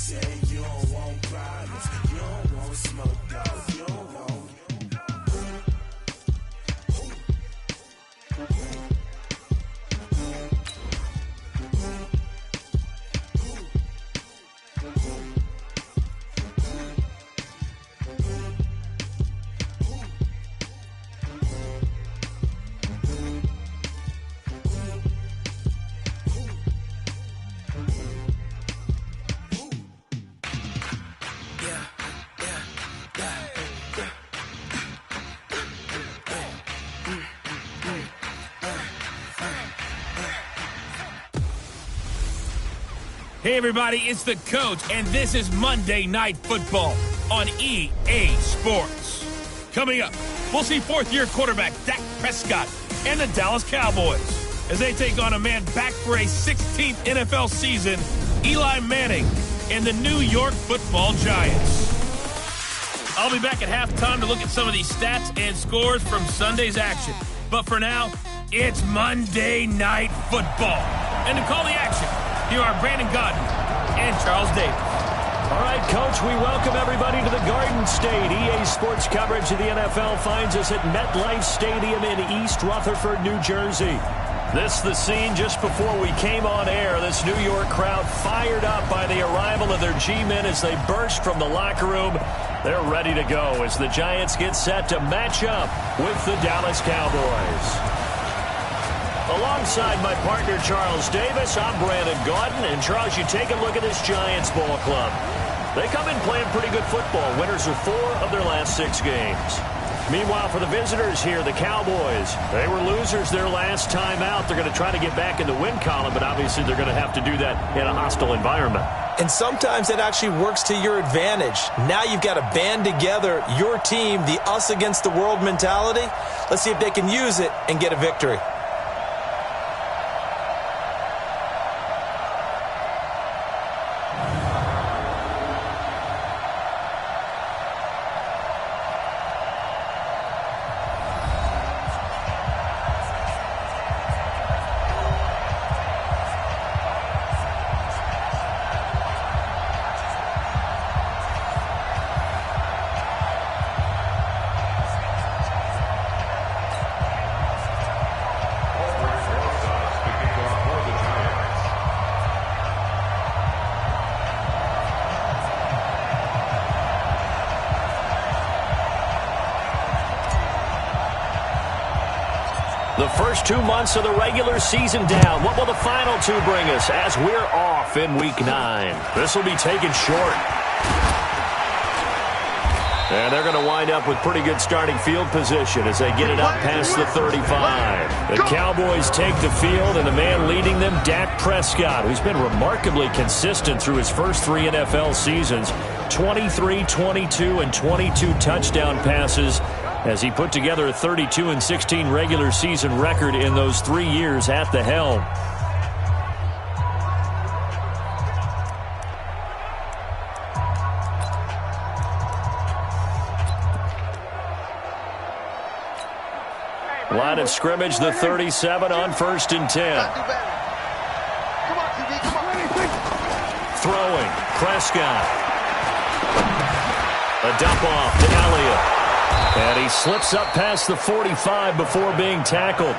say you don't want problems, you don't want smoke, dog, you don't want. Hey, everybody, it's the coach, and this is Monday Night Football on EA Sports. Coming up, we'll see fourth-year quarterback Dak Prescott and the Dallas Cowboys as they take on a man back for a 16th NFL season, Eli Manning and the New York Football Giants. I'll be back at halftime to look at some of these stats and scores from Sunday's action. But for now, it's Monday Night Football. And to call the action, here are Brandon Godden and Charles Davis. All right, Coach, we welcome everybody to the Garden State. EA Sports coverage of the NFL finds us at MetLife Stadium in East Rutherford, New Jersey. This is the scene just before we came on air. This New York crowd fired up by the arrival of their G-men as they burst from the locker room. They're ready to go as the Giants get set to match up with the Dallas Cowboys. Alongside my partner, Charles Davis, I'm Brandon Gaudin. And, Charles, you take a look at this Giants ball club. They come in playing pretty good football. Winners of 4 of their last 6 games. Meanwhile, for the visitors here, the Cowboys, they were losers their last time out. They're going to try to get back in the win column, but obviously they're going to have to do that in a hostile environment. And sometimes it actually works to your advantage. Now you've got to band together your team, the us against the world mentality. Let's see if they can use it and get a victory. The first 2 months of the regular season down. What will the final 2 bring us as we're off in Week 9? This will be taken short. And they're going to wind up with pretty good starting field position as they get it up past the 35. The Cowboys take the field, and the man leading them, Dak Prescott, who's been remarkably consistent through his first 3 NFL seasons. 23, 22, and 22 touchdown passes as he put together a 32-16 regular season record in those 3 years at the helm. Line of scrimmage, the 37 on 1st and 10. Throwing, Prescott. A dump off to Elliott. And he slips up past the 45 before being tackled.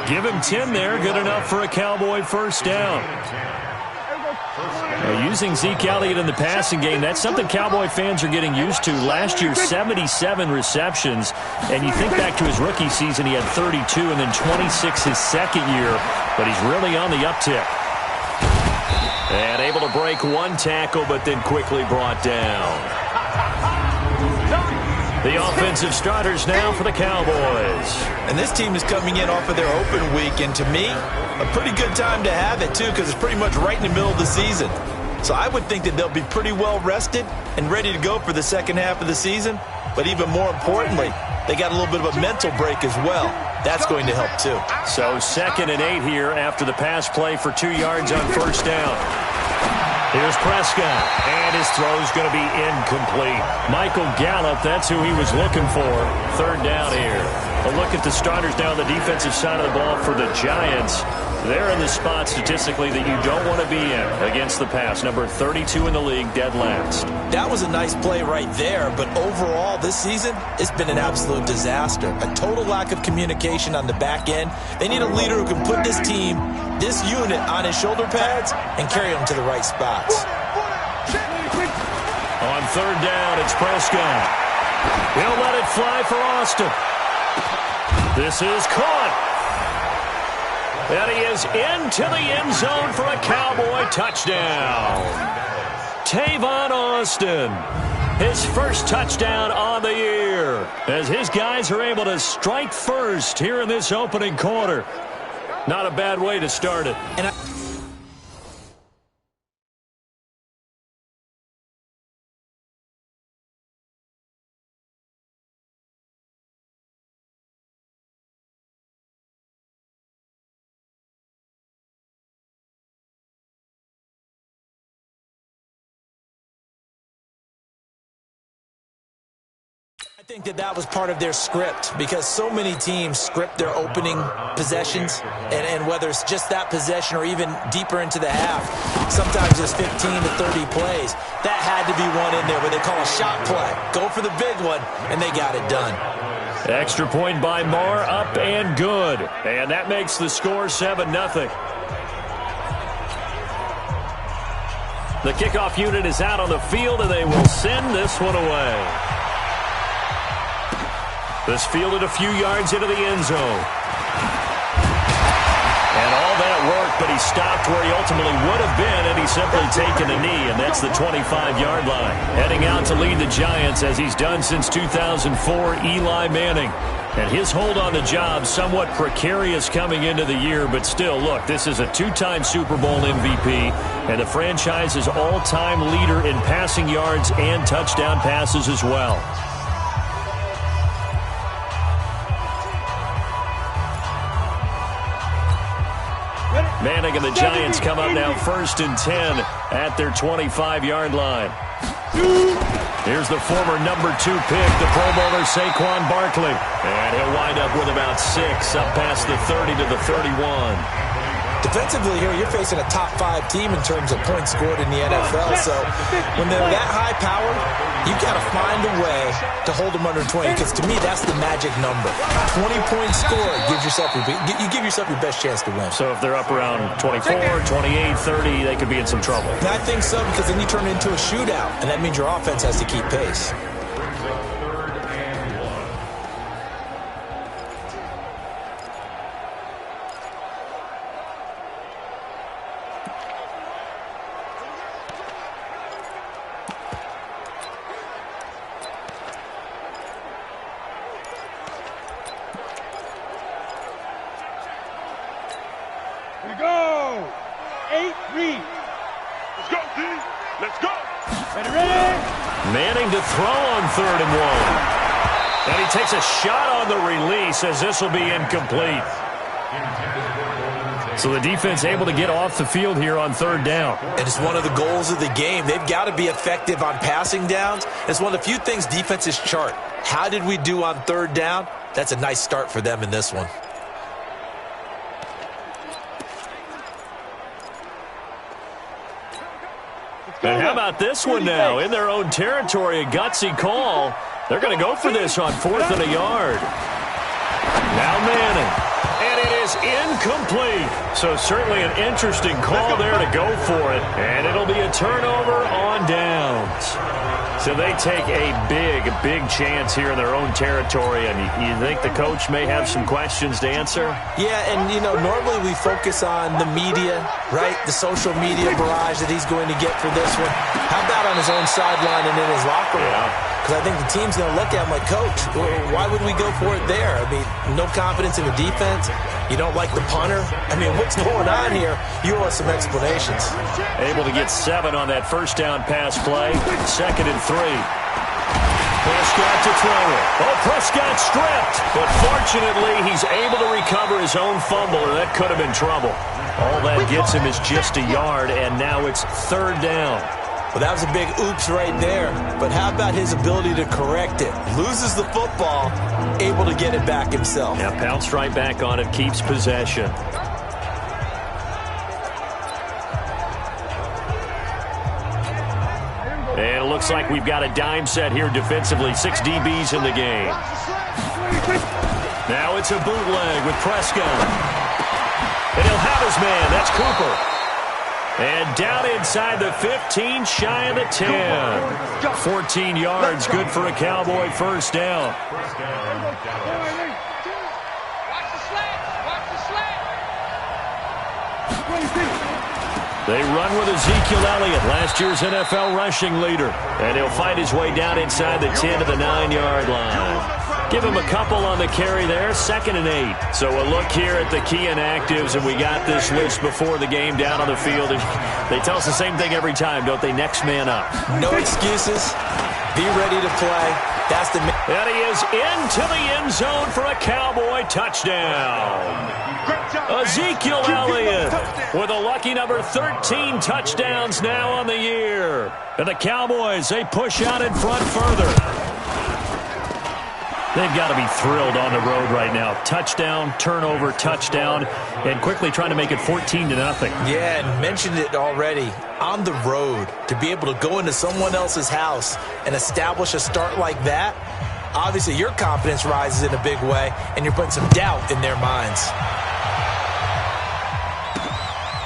Give him 10 there, good enough for a Cowboy first down. Now, using Zeke Elliott in the passing game, that's something Cowboy fans are getting used to. Last year, 77 receptions. And you think back to his rookie season, he had 32 and then 26 his second year. But he's really on the uptick. And able to break 1 tackle, but then quickly brought down. The offensive starters now for the Cowboys. And this team is coming in off of their open week, and to me, a pretty good time to have it, too, because it's pretty much right in the middle of the season. So I would think that they'll be pretty well rested and ready to go for the second half of the season. But even more importantly, they got a little bit of a mental break as well. That's going to help, too. So 2nd and 8 here after the pass play for 2 yards on 1st down. Here's Prescott, and his throw's going to be incomplete. Michael Gallup, that's who he was looking for. Third down here. A look at the starters now on the defensive side of the ball for the Giants. They're in the spot statistically that you don't want to be in against the pass. Number 32 in the league, dead last. That was a nice play right there, but overall this season, it's been an absolute disaster. A total lack of communication on the back end. They need a leader who can put this team, this unit, on his shoulder pads and carry them to the right spots. On third down, it's Prescott. He'll let it fly for Austin. This is caught. And he is into the end zone for a Cowboy touchdown. Tavon Austin, his first touchdown on the year, as his guys are able to strike first here in this opening quarter. Not a bad way to start it. I think that was part of their script, because so many teams script their opening possessions, and whether it's just that possession or even deeper into the half, sometimes there's 15 to 30 plays. That had to be one in there where they call a shot play. Go for the big one, and they got it done. Extra point by Marr, up and good. And that makes the score 7-0. The kickoff unit is out on the field, and they will send this one away. This fielded a few yards into the end zone. And all that worked, but he stopped where he ultimately would have been had he simply taken a knee, and that's the 25-yard line. Heading out to lead the Giants, as he's done since 2004, Eli Manning. And his hold on the job somewhat precarious coming into the year, but still, look, this is a two-time Super Bowl MVP and the franchise's all-time leader in passing yards and touchdown passes as well. Manning and the Giants come up now 1st and 10 at their 25-yard line. Here's the former number 2 pick, the Pro Bowler Saquon Barkley. And he'll wind up with about 6 up past the 30 to the 31. Defensively here, you're facing a top 5 team in terms of points scored in the NFL. So when they're that high powered, you got to find a way to hold them under 20. Because to me, that's the magic number. 20 points scored gives yourself you give yourself your best chance to win. So if they're up around 24, 28, 30, they could be in some trouble. And I think so, because then you turn it into a shootout, and that means your offense has to keep pace. Takes a shot on the release, as this will be incomplete. So the defense able to get off the field here on 3rd down. And it's one of the goals of the game. They've got to be effective on passing downs. It's one of the few things defenses chart. How did we do on 3rd down? That's a nice start for them in this one. And how about this one now? In their own territory, a gutsy call. They're going to go for this on 4th and a yard. Now Manning. And it is incomplete. So certainly an interesting call there to go for it. And it'll be a turnover on downs. So they take a big chance here in their own territory. And you think the coach may have some questions to answer? Yeah, and, normally we focus on the media, right? The social media barrage that he's going to get for this one. How about on his own sideline and in his locker room? Yeah. Because I think the team's going to look at him like, Coach, why would we go for it there? I mean, no confidence in the defense. You don't like the punter. I mean, what's going on here? You owe us some explanations. Able to get 7 on that first down pass play. 2nd and 3. Prescott to throw it. Oh, Prescott stripped. But fortunately, he's able to recover his own fumble, or that could have been trouble. All that gets him is just a yard, and now it's third down. Well, that was a big oops right there. But how about his ability to correct it? Loses the football, able to get it back himself. Yeah, pounced right back on it, keeps possession. And it looks like we've got a dime set here defensively. 6 DBs in the game. Now it's a bootleg with Prescott. And he'll have his man. That's Cooper. And down inside the 15, shy of the 10. 14 yards, good for a Cowboy first down. They run with Ezekiel Elliott, last year's NFL rushing leader. And he'll fight his way down inside the 10 to the 9-yard line. Give him a couple on the carry there, 2nd and 8. So a look here at the key inactives, and we got this list before the game down on the field. They tell us the same thing every time, don't they? Next man up. No excuses. Be ready to play. That's the... And he is into the end zone for a Cowboy touchdown. Ezekiel Elliott with a lucky number 13 touchdowns now on the year. And the Cowboys, they push out in front further. They've got to be thrilled on the road right now. Touchdown, turnover, touchdown, and quickly trying to make it 14-0. Yeah, and mentioned it already. On the road, to be able to go into someone else's house and establish a start like that, obviously your confidence rises in a big way, and you're putting some doubt in their minds.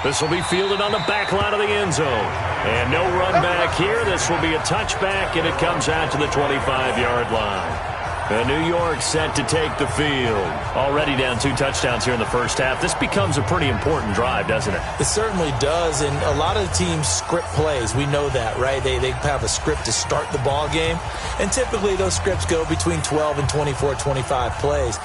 This will be fielded on the back line of the end zone. And no run back here. This will be a touchback, and it comes out to the 25-yard line. And New York set to take the field. Already down 2 touchdowns here in the first half. This becomes a pretty important drive, doesn't it? It certainly does, and a lot of teams script plays. We know that, right? They have a script to start the ball game, and typically those scripts go between 12 and 24, 25 plays.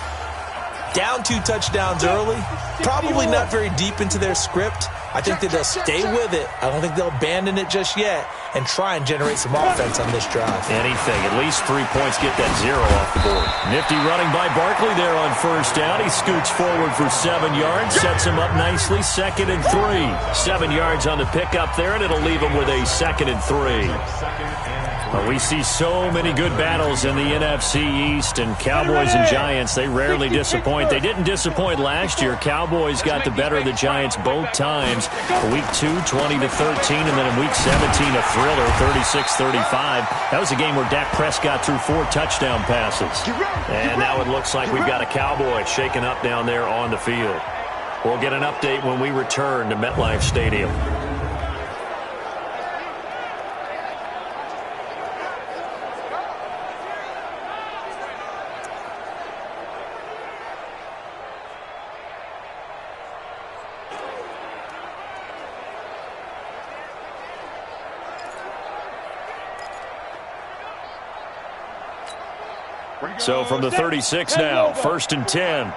Down 2 touchdowns early, probably not very deep into their script. I think that they'll stay with it. I don't think they'll abandon it just yet and try and generate some offense on this drive. Anything. At least 3 points, get that 0 off the board. Nifty running by Barkley there on first down. He scoots forward for 7 yards, sets him up nicely, 2nd and 3. 7 yards on the pickup there, and it'll leave him with a 2nd and 3. Well, we see so many good battles in the NFC East, and Cowboys and Giants, they rarely disappoint. They didn't disappoint last year. Cowboys got the better of the Giants both times. Week 2, 20-13, and then in Week 17, a thriller, 36-35. That was a game where Dak Prescott threw 4 touchdown passes. And now it looks like we've got a Cowboy shaken up down there on the field. We'll get an update when we return to MetLife Stadium. So from the 36 now, 1st and 10.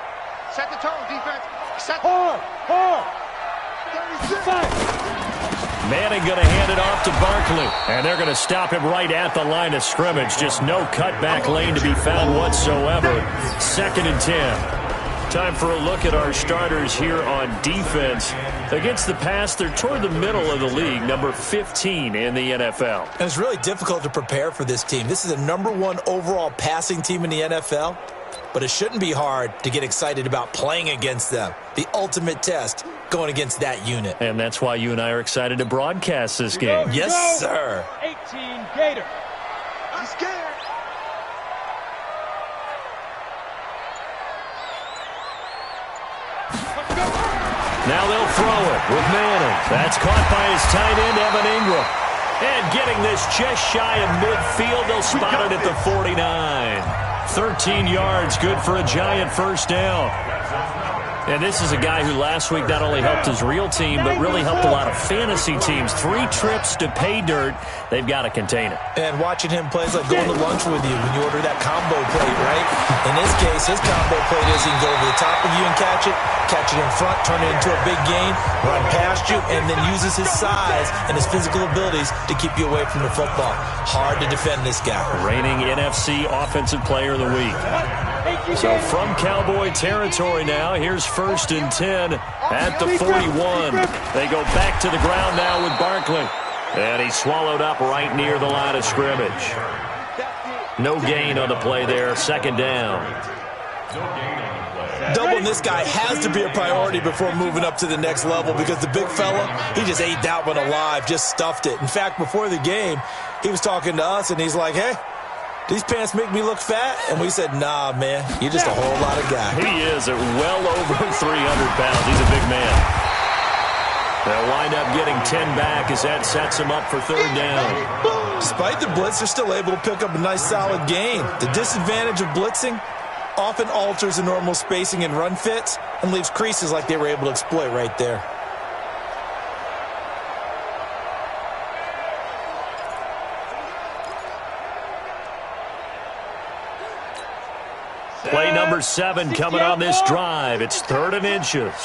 Set the tone, defense. Set the... Manning going to hand it off to Barkley. And they're going to stop him right at the line of scrimmage. Just no cutback lane to be found whatsoever. 2nd and 10. Time for a look at our starters here on defense. Against the pass, they're toward the middle of the league, number 15 in the NFL. And it's really difficult to prepare for this team. This is a #1 overall passing team in the NFL, but it shouldn't be hard to get excited about playing against them. The ultimate test going against that unit. And that's why you and I are excited to broadcast this game. Yes, sir. 18 Gator. I'm scared. Now they'll throw it with Manning. That's caught by his tight end, Evan Ingram. And getting this just shy of midfield, they'll spot it at the 49. 13 yards, good for a Giant first down. And this is a guy who last week not only helped his real team, but really helped a lot of fantasy teams. 3 trips to pay dirt. They've got to contain it. And watching him play is like going to lunch with you when you order that combo plate, right? In this case, his combo plate is he can go over the top of you and catch it in front, turn it into a big gain, run past you, and then uses his size and his physical abilities to keep you away from the football. Hard to defend this guy. Reigning NFC Offensive Player of the Week. So from Cowboy territory now, here's 1st and 10 at the 41. They go back to the ground now with Barkley. And he's swallowed up right near the line of scrimmage. No gain on the play there, 2nd down. Doubling this guy has to be a priority before moving up to the next level because the big fella, he just ate that one alive, just stuffed it. In fact, before the game, he was talking to us, and he's like, hey, these pants make me look fat? And we said, nah, man, you're just a whole lot of guy. He is at well over 300 pounds. He's a big man. They'll wind up getting 10 back as that sets him up for 3rd down. Despite the blitz, they're still able to pick up a nice, solid gain. The disadvantage of blitzing often alters the normal spacing and run fits and leaves creases like they were able to exploit right there. Play number 7 coming on this drive. It's 3rd and inches.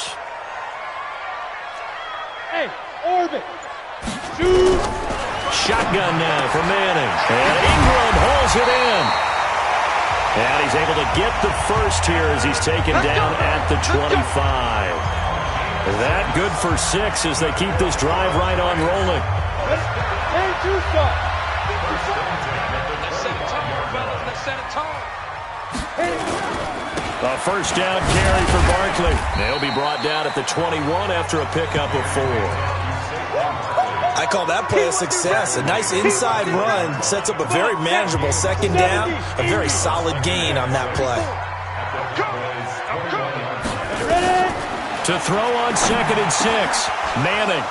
Hey, orbit. Shoot. Shotgun now for Manning. And Ingram hauls it in. And he's able to get the first here as he's taken down at the 25. That good for 6 as they keep this drive right on rolling. And 2 stop. Let's set a tone, fellas. Let's set a tone. A 1st down carry for Barkley. They'll be brought down at the 21 after a pickup of 4. I call that play a success. A nice inside run sets up a very manageable 2nd down, a very solid gain on that play. To throw on 2nd and 6, Manning.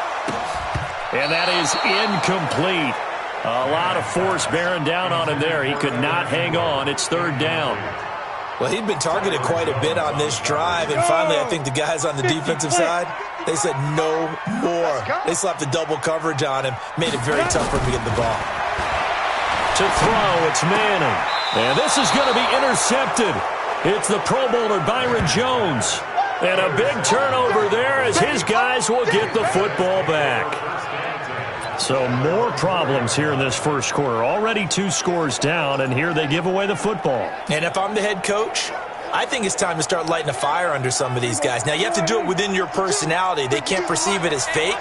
And that is incomplete. A lot of force bearing down on him there. He could not hang on. It's 3rd down. Well, he'd been targeted quite a bit on this drive, and finally I think the guys on the defensive side, they said no more. They slapped the double coverage on him, made it very tough for him to get the ball. To throw, it's Manning. And this is going to be intercepted. It's the Pro Bowler Byron Jones. And a big turnover there as his guys will get the football back. So more problems here in this first quarter. Already 2 scores down, and here they give away the football. And if I'm the head coach, I think it's time to start lighting a fire under some of these guys. Now, you have to do it within your personality. They can't perceive it as fake.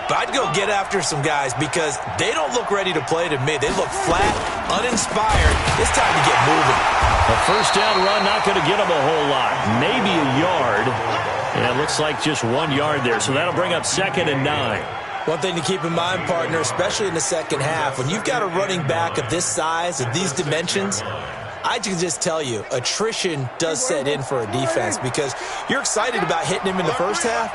But I'd go get after some guys because they don't look ready to play to me. They look flat, uninspired. It's time to get moving. A 1st down run not going to get them a whole lot. Maybe a yard. And it looks like just 1 yard there. So that'll bring up 2nd and 9. One thing to keep in mind, partner, especially in the second half, when you've got a running back of this size, of these dimensions, I can just tell you, attrition does set in for a defense because you're excited about hitting him in the first half.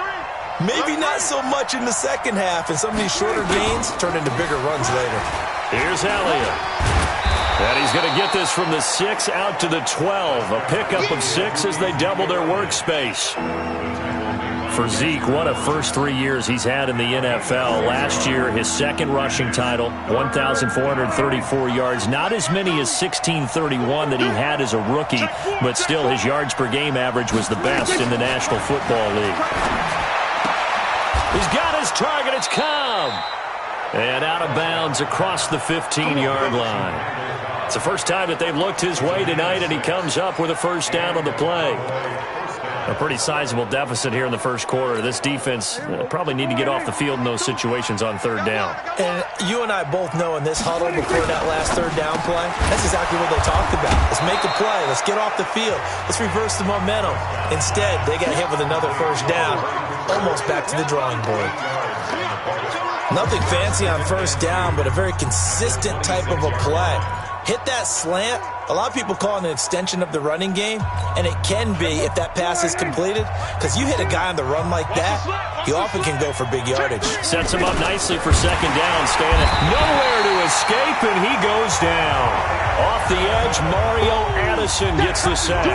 Maybe not so much in the second half, and some of these shorter gains turn into bigger runs later. Here's Elliott. And he's going to get this from the 6 out to the 12. A pickup of 6 as they double their workspace. For Zeke, what a first 3 years he's had in the NFL. Last year, his 2nd rushing title, 1,434 yards. Not as many as 1,631 that he had as a rookie, but still his yards per game average was the best in the National Football League. He's got his target. It's Cobb. And out of bounds across the 15-yard line. It's the first time that they've looked his way tonight, and he comes up with a 1st down on the play. A pretty sizable deficit here in the first quarter. This defense probably need to get off the field in those situations on 3rd down. And you and I both know in this huddle before that last 3rd down play, that's exactly what they talked about. Let's make a play. Let's get off the field. Let's reverse the momentum. Instead, they got hit with another 1st down, almost back to the drawing board. Nothing fancy on 1st down, but a very consistent type of a play. Hit that slant. A lot of people call it an extension of the running game, and it can be if that pass is completed, because you hit a guy on the run like that, he often can go for big yardage. Sets him up nicely for 2nd down, staying at nowhere to escape, and he goes down. Off the edge, Mario Addison gets the sack.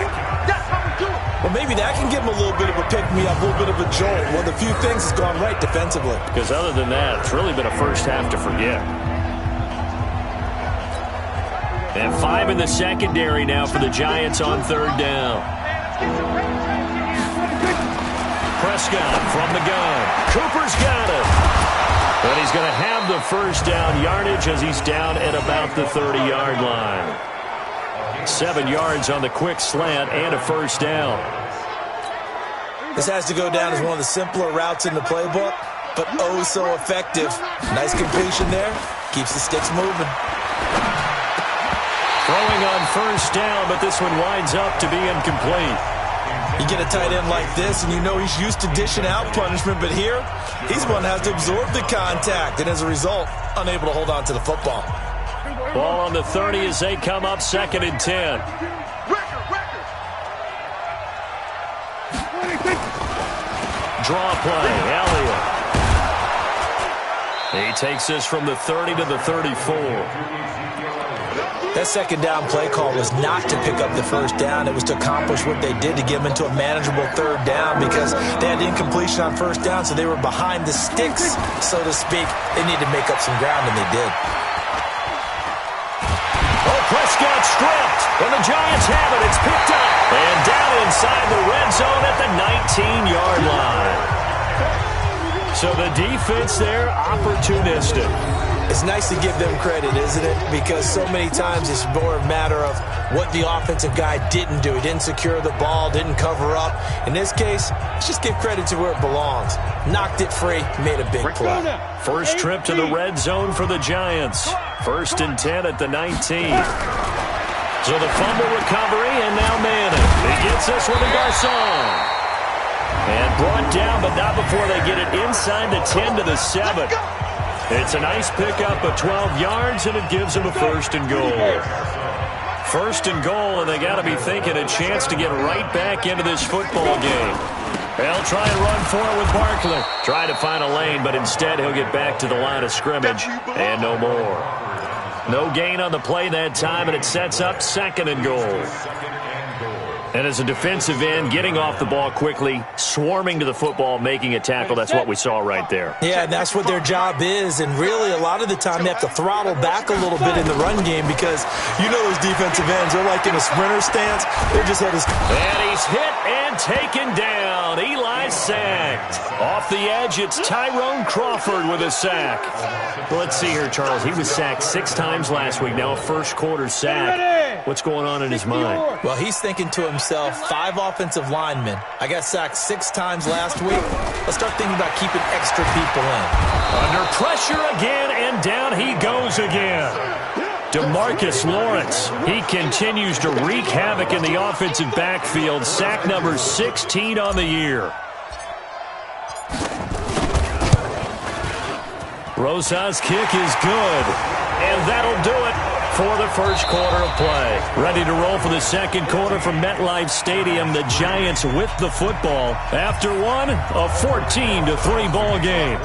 Well, maybe that can give him a little bit of a pick-me-up, a little bit of a jolt. Well, the few things has gone right defensively. Because other than that, it's really been a first half to forget. And 5 in the secondary now for the Giants on 3rd down. Prescott from the gun. Cooper's got it. But he's going to have the 1st down yardage as he's down at about the 30-yard line. 7 yards on the quick slant and a first down. This has to go down as one of the simpler routes in the playbook, but oh so effective. Nice completion there. Keeps the sticks moving. Throwing on first down, but this one winds up to be incomplete. You get a tight end like this, and you know he's used to dishing out punishment, but here, he's one that has to absorb the contact, and as a result, unable to hold on to the football. Ball on the 30 as they come up 2nd and 10. Draw play, Elliott. He takes this from the 30 to the 34. That second down play call was not to pick up the first down. It was to accomplish what they did to get them into a manageable 3rd down because they had incompletion on first down, so they were behind the sticks, so to speak. They needed to make up some ground, and they did. Oh, Prescott stripped. When the Giants have it, it's picked up. And down inside the red zone at the 19-yard line. So the defense there, opportunistic. It's nice to give them credit, isn't it? Because so many times it's more a matter of what the offensive guy didn't do. He didn't secure the ball, didn't cover up. In this case, let's just give credit to where it belongs. Knocked it free, made a big play. First trip to the red zone for the Giants. 1st and 10 at the 19. So the fumble recovery, and now Manning. He gets this one to Garcon. And brought down, but not before they get it inside the 10 to the 7. It's a nice pickup of 12 yards, and it gives them a 1st and goal. 1st and goal, and they got to be thinking a chance to get right back into this football game. They'll try and run for it with Barkley. Try to find a lane, but instead he'll get back to the line of scrimmage, and no more. No gain on the play that time, and it sets up 2nd and goal. And as a defensive end, getting off the ball quickly, swarming to the football, making a tackle, that's what we saw right there. Yeah, and that's what their job is. And really, a lot of the time, they have to throttle back a little bit in the run game because you know those defensive ends, they're like in a sprinter stance. They're just at his... And he's hit and taken down. Eli sacked. Off the edge, it's Tyrone Crawford with a sack. Let's see here, Charles. He was sacked 6 times last week. Now a first-quarter sack. What's going on in his mind? Well, he's thinking to himself, 5 offensive linemen. I got sacked 6 times last week. Let's start thinking about keeping extra people in. Under pressure again, and down he goes again. DeMarcus Lawrence, he continues to wreak havoc in the offensive backfield. Sack number 16 on the year. Rosa's kick is good, and that'll do it for the first quarter of play. Ready to roll for the second quarter from MetLife Stadium. The Giants with the football after one, a 14-3 ball game.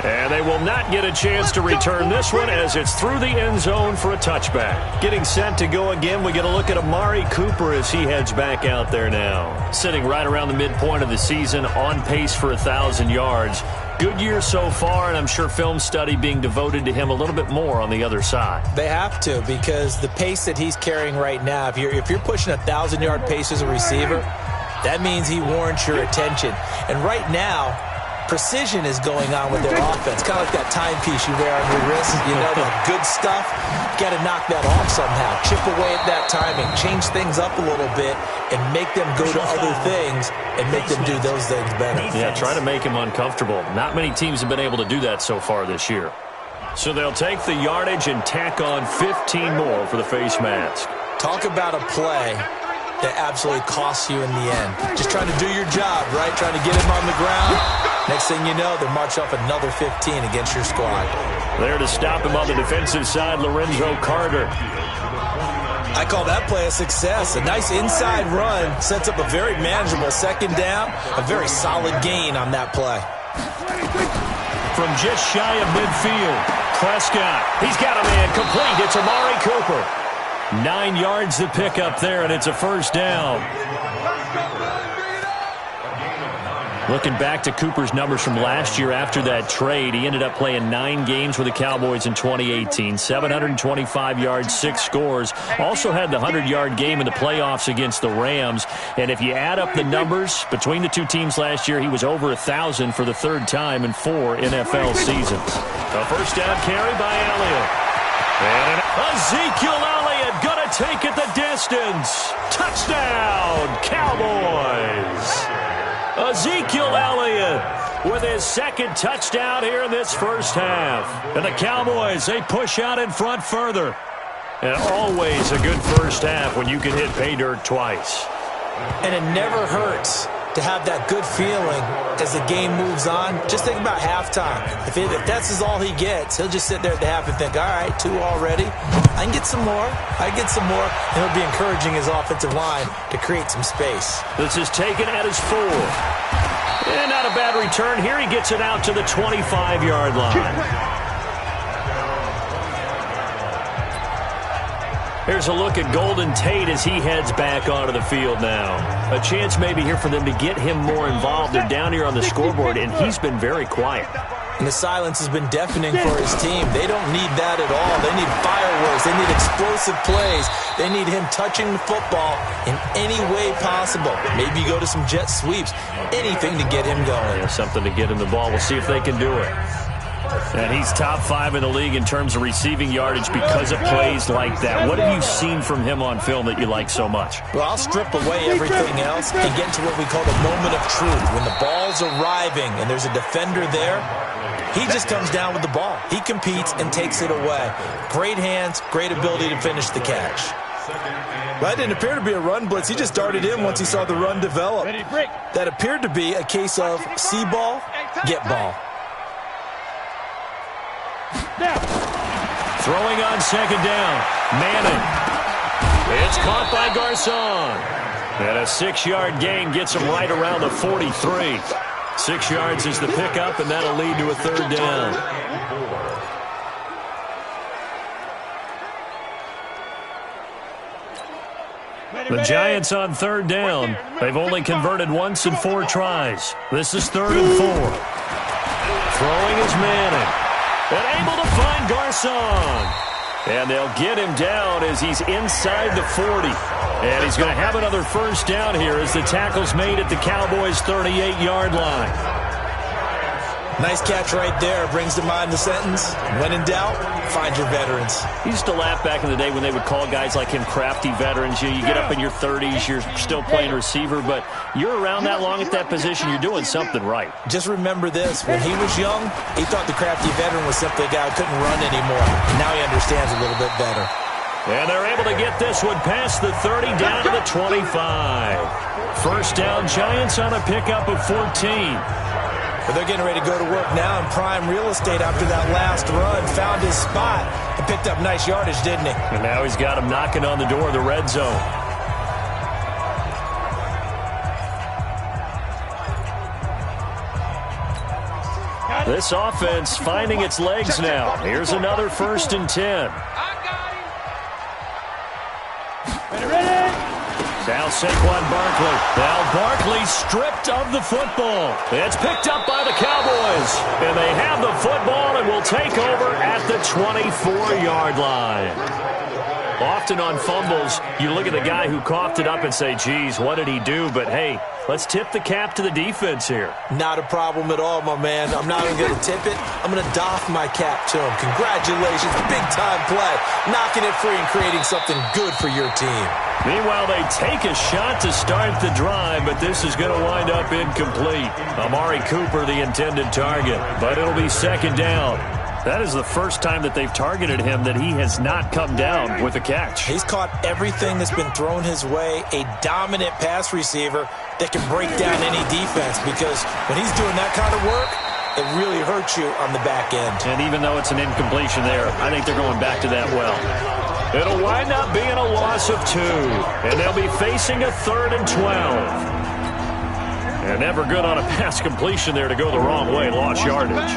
And they will not get a chance to return this one as it's through the end zone for a touchback. Getting set to go again, we get a look at Amari Cooper as he heads back out there now. Sitting right around the midpoint of the season, on pace for 1,000 yards. Good year so far, and I'm sure film study being devoted to him a little bit more on the other side. They have to, because the pace that he's carrying right now, if you're pushing 1,000-yard pace as a receiver, that means he warrants your attention. And right now, precision is going on with their offense. Kind of like that timepiece you wear on your wrist. You know, the good stuff. You got to knock that off somehow. Chip away at that timing. Change things up a little bit and make them go to other things and make them do those things better. Yeah, try to make him uncomfortable. Not many teams have been able to do that so far this year. So they'll take the yardage and tack on 15 more for the face mask. Talk about a play that absolutely costs you in the end. Just trying to do your job, right? Trying to get him on the ground. Next thing you know, they march off another 15 against your squad. There to stop him on the defensive side, Lorenzo Carter. I call that play a success. A nice inside run sets up a very manageable second down. A very solid gain on that play. From just shy of midfield, Prescott. He's got a man complete. It's Amari Cooper. 9 yards to pick up there, and it's a first down. Looking back to Cooper's numbers from last year after that trade, he ended up playing 9 games with the Cowboys in 2018, 725 yards, 6 scores. Also had the 100-yard game in the playoffs against the Rams. And if you add up the numbers between the two teams last year, he was over 1,000 for the 3rd time in 4 NFL seasons. A first down carry by Elliott. And Ezekiel Elliott going to take it the distance. Touchdown, Cowboys. Ezekiel Elliott with his 2nd touchdown here in this first half. And the Cowboys, they push out in front further. And always a good first half when you can hit pay dirt twice. And it never hurts to have that good feeling as the game moves on. Just think about halftime. If that's all he gets, he'll just sit there at the half and think, all right, 2 already. I can get some more. I get some more. And he'll be encouraging his offensive line to create some space. This is taken at his 4. And not a bad return here. He gets it out to the 25-yard line. Here's a look at Golden Tate as he heads back onto the field now. A chance maybe here for them to get him more involved. They're down here on the scoreboard, and he's been very quiet. And the silence has been deafening for his team. They don't need that at all. They need fireworks. They need explosive plays. They need him touching the football in any way possible. Maybe go to some jet sweeps. Anything to get him going. Yeah, something to get him the ball. We'll see if they can do it. And he's top 5 in the league in terms of receiving yardage because of plays like that. What have you seen from him on film that you like so much? Well, I'll strip away everything else and get to what we call the moment of truth. When the ball's arriving and there's a defender there, he just comes down with the ball. He competes and takes it away. Great hands, great ability to finish the catch. That didn't appear to be a run blitz. He just darted in once he saw the run develop. That appeared to be a case of see ball, get ball. Throwing on 2nd down. Manning. It's caught by Garcon. And a 6-yard gain gets him right around the 43. 6 yards is the pickup, and that'll lead to a 3rd down. The Giants on 3rd down. They've only converted once in 4 tries. This is 3rd and 4. Throwing is Manning. And able to find Garcon. And they'll get him down as he's inside the 40. And he's going to have another first down here as the tackle's made at the Cowboys' 38-yard line. Nice catch right there. Brings to mind the sentence, when in doubt, find your veterans. He used to laugh back in the day when they would call guys like him crafty veterans. You get up in your 30s, you're still playing receiver, but you're around that long at that position, you're doing something right. Just remember this. When he was young, he thought the crafty veteran was simply a guy who couldn't run anymore. Now he understands a little bit better. And they're able to get this one past the 30 down to the 25. First down, Giants on a pickup of 14. But they're getting ready to go to work now in prime real estate after that last run. Found his spot and picked up nice yardage, didn't he? And now he's got him knocking on the door of the red zone. This offense finding its legs now. Here's another 1st and 10. Now Saquon Barkley. Now Barkley stripped of the football. It's picked up by the Cowboys. And they have the football and will take over at the 24-yard line. Often on fumbles, you look at the guy who coughed it up and say, geez, what did he do? But, hey, let's tip the cap to the defense here. Not a problem at all, my man. I'm not even going to tip it. I'm going to doff my cap to him. Congratulations. Big-time play. Knocking it free and creating something good for your team. Meanwhile, they take a shot to start the drive, but this is going to wind up incomplete. Amari Cooper, the intended target, but it'll be 2nd down. That is the first time that they've targeted him that he has not come down with a catch. He's caught everything that's been thrown his way, a dominant pass receiver that can break down any defense, because when he's doing that kind of work, it really hurts you on the back end. And even though it's an incompletion there, I think they're going back to that well. It'll wind up being a loss of 2, and they'll be facing a 3rd and 12. And never good on a pass completion there to go the wrong way, lost yardage.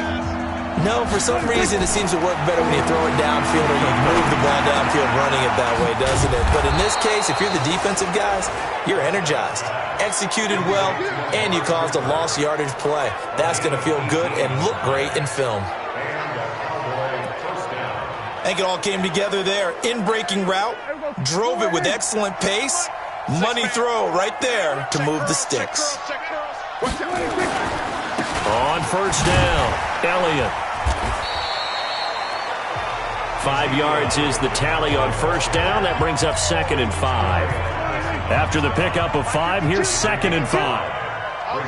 No, for some reason it seems to work better when you throw it downfield or you move the ball down feel running it that way, doesn't it? But in this case, if you're the defensive guys, you're energized, executed well, and you caused a lost yardage play. That's going to feel good and look great in film. I think it all came together there. In-breaking route, drove it with excellent pace. Money throw right there to move the sticks. On first down, Elliott. 5 yards is the tally on first down. That brings up 2nd and 5. After the pickup of 5, here's 2nd and 5. At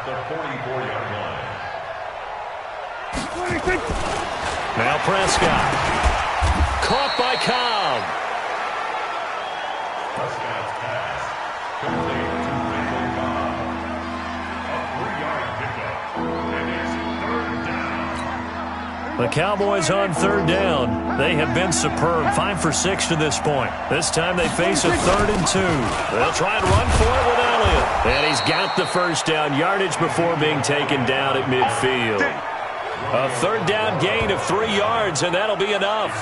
the 44-yard line. Now Prescott. Caught by Cobb. Prescott's pass. Complete to Randall Cobb. A 3-yard pickup. And it's 3rd down. The Cowboys on 3rd down. They have been superb. 5 for 6 to this point. This time they face a 3rd and 2. They'll try and run for it with Elliott. And he's got the first down yardage before being taken down at midfield. A 3rd down gain of 3 yards, and that'll be enough.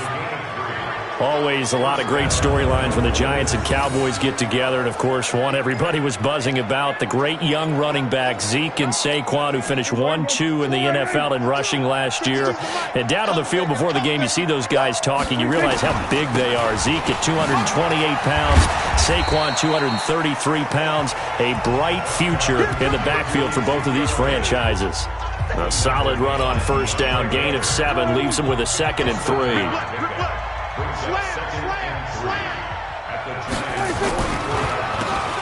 Always a lot of great storylines when the Giants and Cowboys get together. And, of course, one everybody was buzzing about, the great young running back Zeke and Saquon, who finished 1-2 in the NFL in rushing last year. And down on the field before the game, you see those guys talking. You realize how big they are. Zeke at 228 pounds, Saquon 233 pounds. A bright future in the backfield for both of these franchises. A solid run on first down. Gain of 7 leaves them with a 2nd and 3.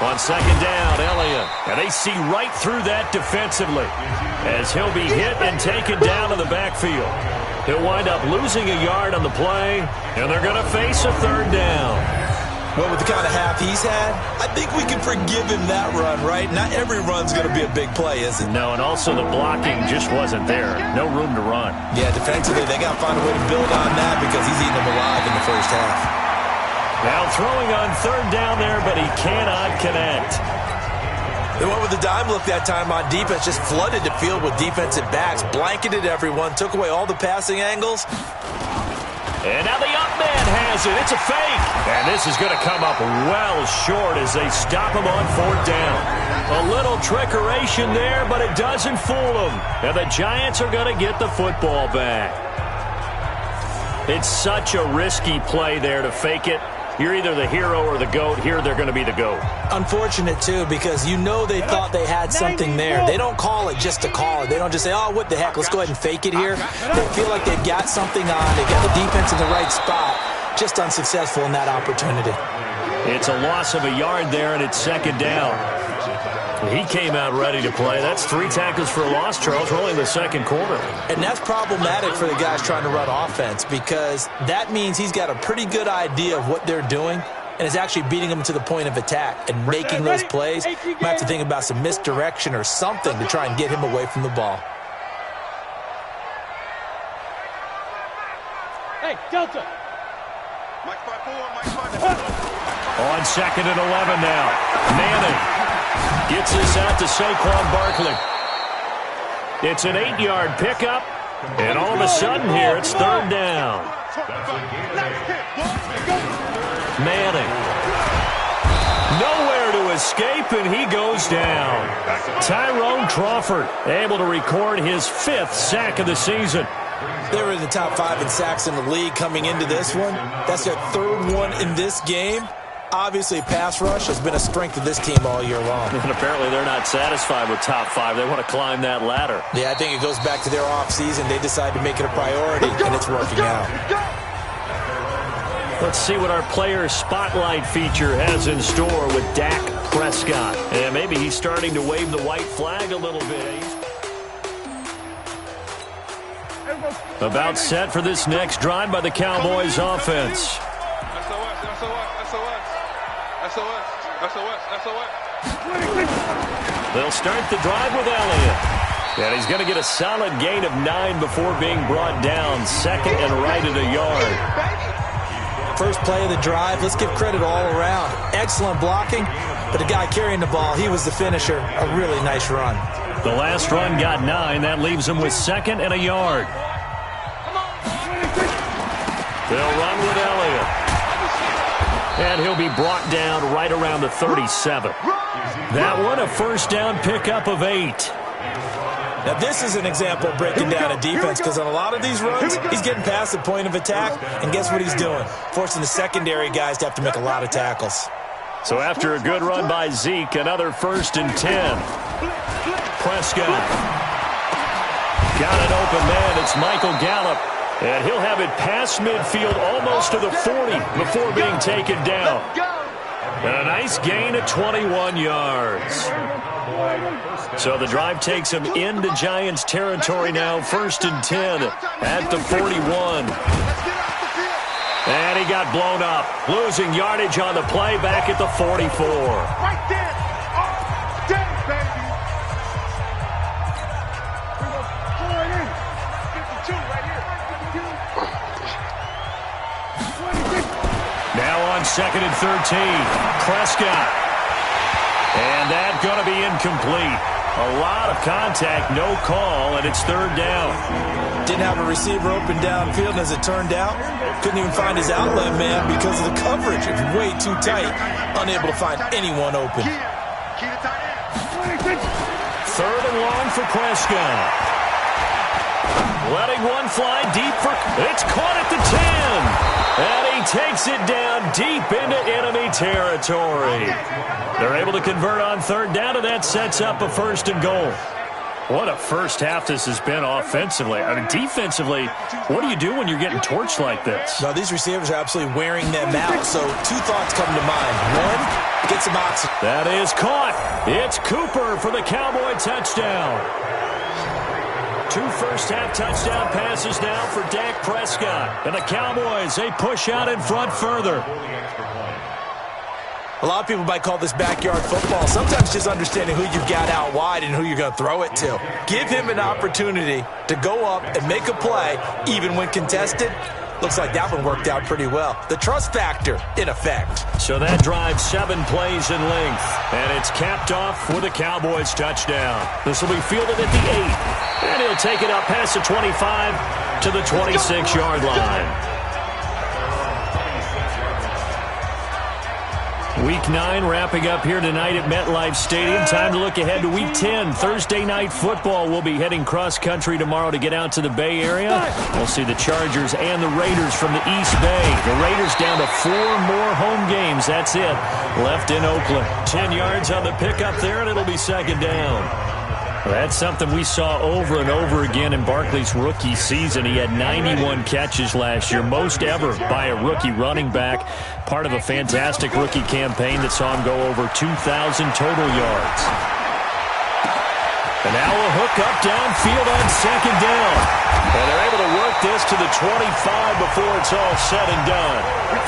On 2nd down, Elliott. And they see right through that defensively as he'll be hit and taken down in the backfield. He'll wind up losing a yard on the play, and they're going to face a 3rd down. Well, with the kind of half he's had, I think we can forgive him that run, right? Not every run's going to be a big play, is it? No, and also the blocking just wasn't there. No room to run. Yeah, defensively, they got to find a way to build on that because he's eating them alive in the first half. Now throwing on 3rd down there, but he cannot connect. They went with the dime look that time on defense, just flooded the field with defensive backs, blanketed everyone, took away all the passing angles. And now the up man has it. It's a fake. And this is going to come up well short as they stop him on 4th down. A little trickeration there, but it doesn't fool them. And the Giants are going to get the football back. It's such a risky play there to fake it. You're either the hero or the GOAT. Here they're going to be the GOAT. Unfortunate, too, because you know they thought they had something there. They don't call it just to call it. They don't just say, oh, what the heck, let's go ahead and fake it here. They feel like they've got something on. They've got the defense in the right spot. Just unsuccessful in that opportunity. It's a loss of a yard there, and it's 2nd down. He came out ready to play. That's 3 tackles for a loss, Charles. We're only in the 2nd quarter. And that's problematic for the guys trying to run offense because that means he's got a pretty good idea of what they're doing and is actually beating them to the point of attack and making those plays. Might have to think about some misdirection or something to try and get him away from the ball. Hey, Delta. On 2nd and 11 now. Manning gets this out to Saquon Barkley. It's an 8-yard pickup, and all of a sudden here it's 3rd down. Manning. Nowhere to escape, and he goes down. Tyrone Crawford able to record his 5th sack of the season. They were in the top 5 in sacks in the league coming into this one. That's their 3rd one in this game. Obviously, pass rush has been a strength of this team all year long. And apparently they're not satisfied with top 5. They want to climb that ladder. Yeah, I think it goes back to their offseason. They decided to make it a priority, and it's working out. Let's see what our player spotlight feature has in store with Dak Prescott. And maybe he's starting to wave the white flag a little bit. About set for this next drive by the Cowboys offense. They'll start the drive with Elliott. And he's going to get a solid gain of 9 before being brought down. 2nd and right at a yard. First play of the drive, let's give credit all around. Excellent blocking, but the guy carrying the ball, he was the finisher. A really nice run. The last run got 9. That leaves him with 2nd and a yard. They'll run with Elliott. And he'll be brought down right around the 37. That one, a first down pickup of 8. Now, this is an example of breaking down a defense because on a lot of these runs, he's getting past the point of attack, and guess what he's doing? Forcing the secondary guys to have to make a lot of tackles. So after a good run by Zeke, another 1st and 10. Prescott. Got an open man. It's Michael Gallup. And he'll have it past midfield almost to the 40 before being taken down. And a nice gain of 21 yards. So the drive takes him into Giants territory now. 1st and 10 at the 41. And he got blown up. Losing yardage on the play back at the 44. Right there. All day, baby. We're going to pull it in. 52 right here. 26. Now on 2nd and 13. Prescott. And that's going to be incomplete. A lot of contact, no call, and it's 3rd down. Didn't have a receiver open downfield, and as it turned out, couldn't even find his outlet man because of the coverage. It was way too tight, unable to find anyone open. 3rd and long for Prescott. Letting one fly deep for... It's caught at the 10. And he takes it down deep into enemy territory. They're able to convert on 3rd down, and that sets up a 1st and goal. What a first half this has been offensively. I mean, defensively, what do you do when you're getting torched like this? No, these receivers are absolutely wearing them out. So 2 thoughts come to mind. One, get some oxygen. That is caught. It's Cooper for the Cowboy touchdown. 2 first-half touchdown passes now for Dak Prescott. And the Cowboys, they push out in front further. A lot of people might call this backyard football. Sometimes just understanding who you've got out wide and who you're going to throw it to. Give him an opportunity to go up and make a play, even when contested. Looks like that one worked out pretty well. The trust factor in effect. So that drives 7 plays in length. And it's capped off with a Cowboys touchdown. This will be fielded at the 8. And he'll take it up past the 25 to the 26-yard line. Week 9 wrapping up here tonight at MetLife Stadium. Time to look ahead to Week 10. Thursday Night Football. We'll be heading cross-country tomorrow to get out to the Bay Area. We'll see the Chargers and the Raiders from the East Bay. The Raiders down to 4 more home games. That's it. Left in Oakland. 10 yards on the pickup there, and it'll be 2nd down. That's something we saw over and over again in Barkley's rookie season. He had 91 catches last year, most ever by a rookie running back. Part of a fantastic rookie campaign that saw him go over 2,000 total yards. And now a hook up downfield on 2nd down. And they're able to work this to the 25 before it's all said and done.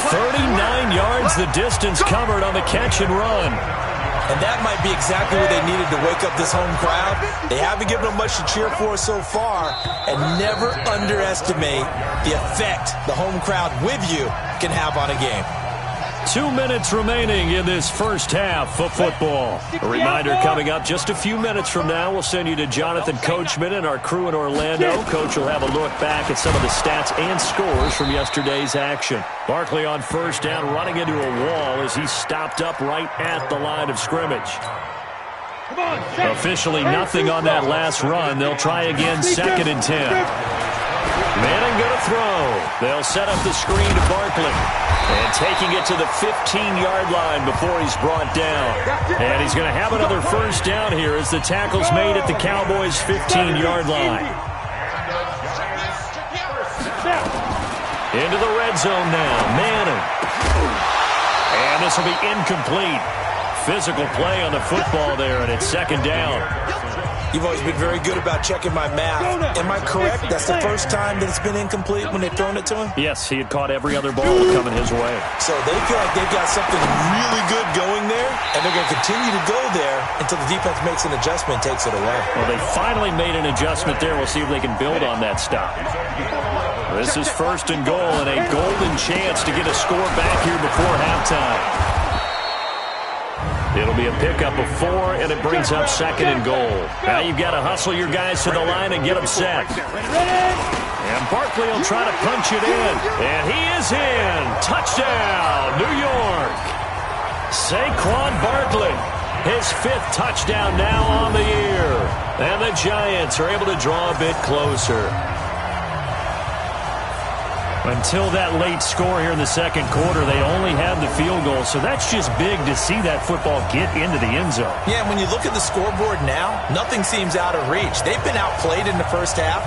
39 yards the distance covered on the catch and run. And that might be exactly what they needed to wake up this home crowd. They haven't given them much to cheer for so far. And never underestimate the effect the home crowd with you can have on a game. 2 minutes remaining in this first half of football. A reminder coming up just a few minutes from now. We'll send you to Jonathan Coachman and our crew in Orlando. Coach will have a look back at some of the stats and scores from yesterday's action. Barkley on 1st down, running into a wall as he's stopped up right at the line of scrimmage. Officially nothing on that last run. They'll try again 2nd and 10. Manning going to throw. They'll set up the screen to Barkley. And taking it to the 15-yard line before he's brought down. And he's going to have another 1st down here as the tackle's made at the Cowboys' 15-yard line. Into the red zone now. Manning. And this will be incomplete. Physical play on the football there, and it's 2nd down. You've always been very good about checking my math. Am I correct? That's the first time that it's been incomplete when they've thrown it to him? Yes, he had caught every other ball coming his way. So they feel like they've got something really good going there, and they're going to continue to go there until the defense makes an adjustment and takes it away. Well, they finally made an adjustment there. We'll see if they can build on that stop. This is 1st and goal, and a golden chance to get a score back here before halftime. It'll be a pickup of 4, and it brings up 2nd and goal. Now you've got to hustle your guys to the line and get them set. And Barkley will try to punch it in. And he is in. Touchdown, New York. Saquon Barkley, his 5th touchdown now on the year. And the Giants are able to draw a bit closer. Until that late score here in the second quarter, they only had the field goal. So that's just big to see that football get into the end zone. Yeah, and when you look at the scoreboard now, nothing seems out of reach. They've been outplayed in the first half.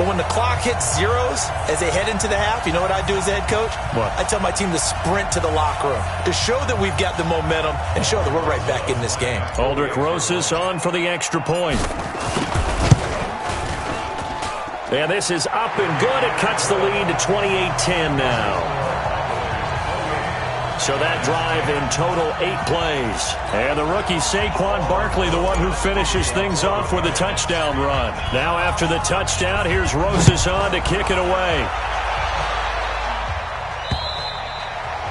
But when the clock hits zeros as they head into the half, you know what I do as a head coach? What? I tell my team to sprint to the locker room to show that we've got the momentum and show that we're right back in this game. Aldrich Rosas on for the extra point. And this is up and good. It cuts the lead to 28-10 now. So that drive in total 8 plays. And the rookie Saquon Barkley, the one who finishes things off with a touchdown run. Now after the touchdown, here's Rosas on to kick it away.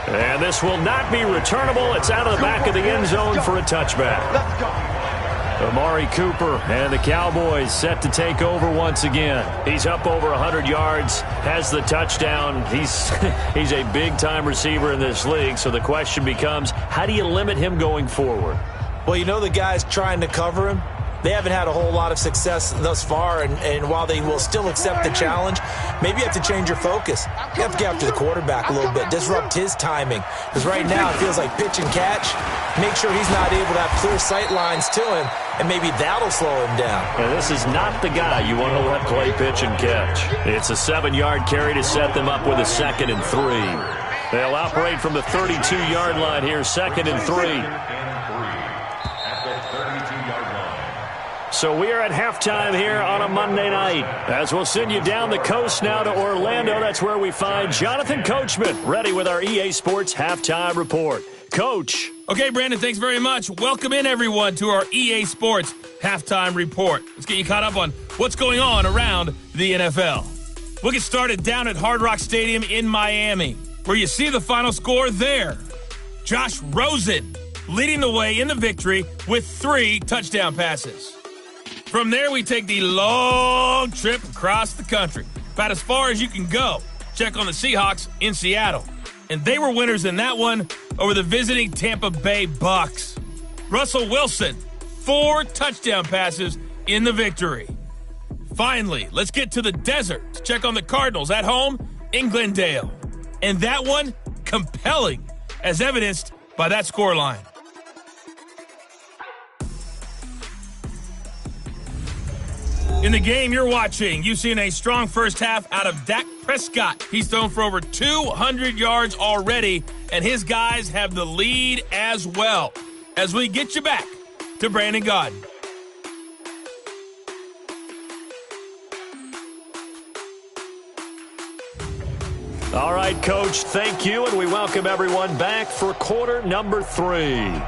And this will not be returnable. It's out of the back of the end zone for a touchback. Let's go. Amari Cooper and the Cowboys set to take over once again. He's up over 100 yards, has the touchdown. He's a big-time receiver in this league, so the question becomes, how do you limit him going forward? Well, you know the guys trying to cover him, they haven't had a whole lot of success thus far, and while they will still accept the challenge, maybe you have to change your focus. You have to get after the quarterback a little bit, disrupt his timing, because right now it feels like pitch and catch. Make sure he's not able to have clear sight lines to him, and maybe that'll slow him down. And this is not the guy you want to let play pitch and catch. It's a 7-yard carry to set them up with a 2nd and 3. They'll operate from the 32-yard line here, 2nd and 3. So we are at halftime here on a Monday night. As we'll send you down the coast now to Orlando, that's where we find Jonathan Coachman, ready with our EA Sports Halftime Report. Coach. Okay, Brandon, thanks very much. Welcome in, everyone, to our EA Sports Halftime Report. Let's get you caught up on what's going on around the NFL. We'll get started down at Hard Rock Stadium in Miami, where you see the final score there. Josh Rosen leading the way in the victory with 3 touchdown passes. From there, we take the long trip across the country, about as far as you can go. Check on the Seahawks in Seattle. And they were winners in that one over the visiting Tampa Bay Bucks. Russell Wilson, 4 touchdown passes in the victory. Finally, let's get to the desert to check on the Cardinals at home in Glendale. And that one, compelling, as evidenced by that scoreline. In the game you're watching, you've seen a strong first half out of Dak Prescott. He's thrown for over 200 yards already, and his guys have the lead as well. As we get you back to Brandon Gaudin. All right, Coach, thank you, and we welcome everyone back for quarter number 3.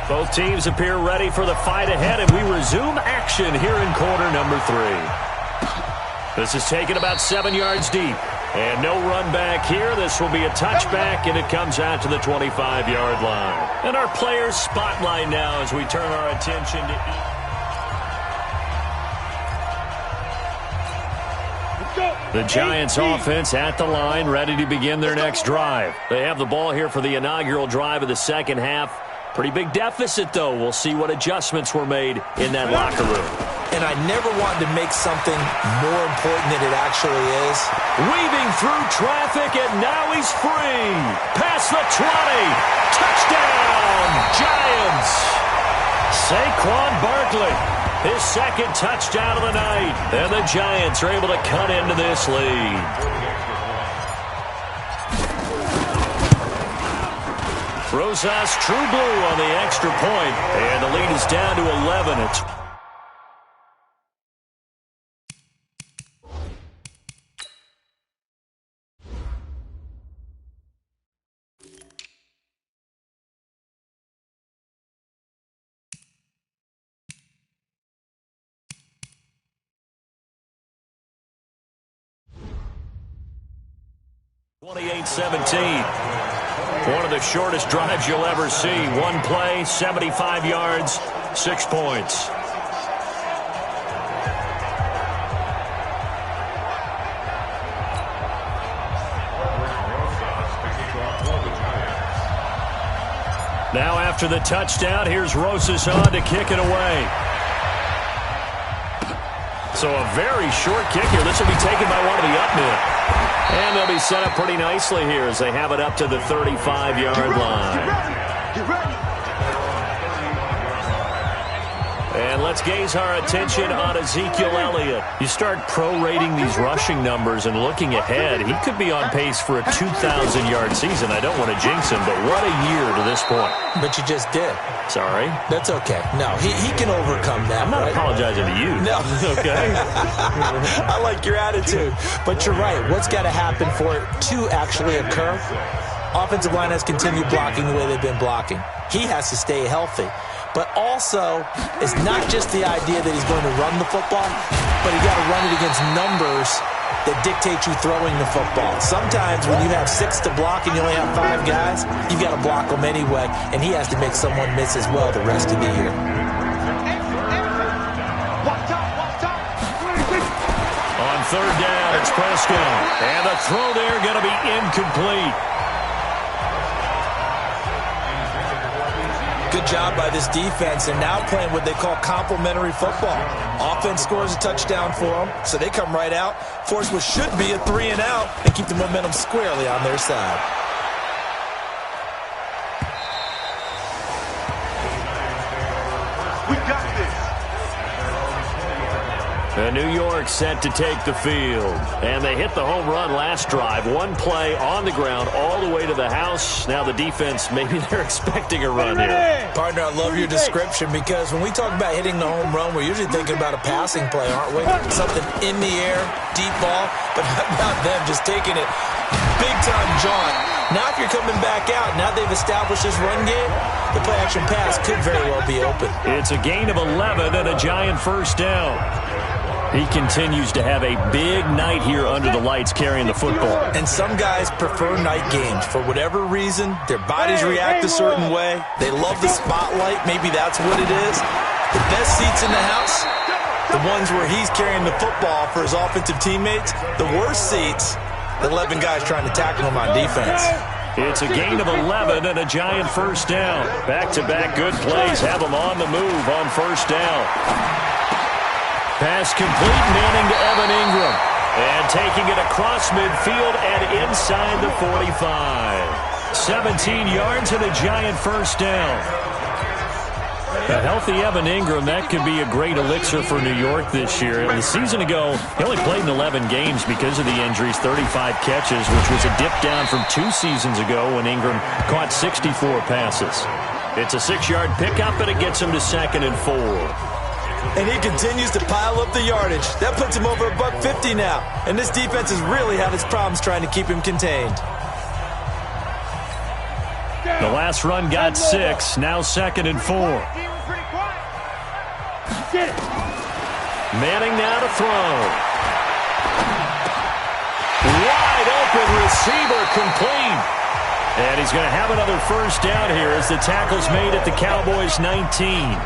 Both teams appear ready for the fight ahead, and we resume action here in quarter number 3. This is taken about 7 yards deep, and no run back here. This will be a touchback, and it comes out to the 25-yard line. And our players spotlight now as we turn our attention to the Giants offense at the line, ready to begin their next drive. They have the ball here for the inaugural drive of the second half. Pretty big deficit, though. We'll see what adjustments were made in that locker room. And I never wanted to make something more important than it actually is. Weaving through traffic, and now he's free. Past the 20. Touchdown, Giants. Saquon Barkley, his 2nd touchdown of the night. And the Giants are able to cut into this lead. Rosas true blue on the extra point, and the lead is down to 11. It's (28-17). One of the shortest drives you'll ever see. One play, 75 yards, 6 points. Now after the touchdown, here's Rosas on to kick it away. So a very short kick here. This will be taken by one of the up men. And they'll be set up pretty nicely here as they have it up to the 35-yard line. Get ready. And let's gaze our attention on Ezekiel Elliott. You start prorating these rushing numbers and looking ahead, he could be on pace for a 2,000-yard season. I don't want to jinx him, but what a year to this point. But you just did. Sorry. That's okay. No, he can overcome that. I'm not right? apologizing to you. No. Okay. I like your attitude. But you're right. What's got to happen for it to actually occur? Offensive line has continued blocking the way they've been blocking. He has to stay healthy. But also, it's not just the idea that he's going to run the football, but you got to run it against numbers that dictate you throwing the football. Sometimes when you have 6 to block and you only have 5 guys, you've got to block them anyway, and he has to make someone miss as well the rest of the year. On third down, it's Prescott. And the throw there going to be incomplete. Good job by this defense, and now playing what they call complementary football. Offense scores a touchdown for them, so they come right out, force what should be a 3-and-out, and keep the momentum squarely on their side. We got this. And New York set to take the field. And they hit the home run last drive. One play on the ground all the way to the house. Now the defense, maybe they're expecting a run here. Partner, I love your description because when we talk about hitting the home run, we're usually thinking about a passing play, aren't we? Something in the air, deep ball, but how about them just taking it big-time jaunt. Now if you're coming back out, now they've established this run game, the play-action pass could very well be open. It's a gain of 11 and a giant first down. He continues to have a big night here under the lights carrying the football. And some guys prefer night games. For whatever reason, their bodies react a certain way. They love the spotlight. Maybe that's what it is. The best seats in the house, the ones where he's carrying the football for his offensive teammates. The worst seats, the 11 guys trying to tackle him on defense. It's a gain of 11 and a giant first down. Back-to-back good plays have them on the move on first down. Pass complete, Manning to Evan Ingram. And taking it across midfield and inside the 45. 17 yards and a giant first down. A healthy Evan Ingram, that could be a great elixir for New York this year. And the season ago, he only played in 11 games because of the injuries, 35 catches, which was a dip down from 2 seasons ago when Ingram caught 64 passes. It's a 6-yard pickup, and it gets him to 2nd and 4. And he continues to pile up the yardage. That puts him over $150 now. And this defense has really had its problems trying to keep him contained. The last run got 6, now 2nd and 4. Manning now to throw. Wide open receiver complete. And he's going to have another first down here as the tackle's made at the Cowboys' 19.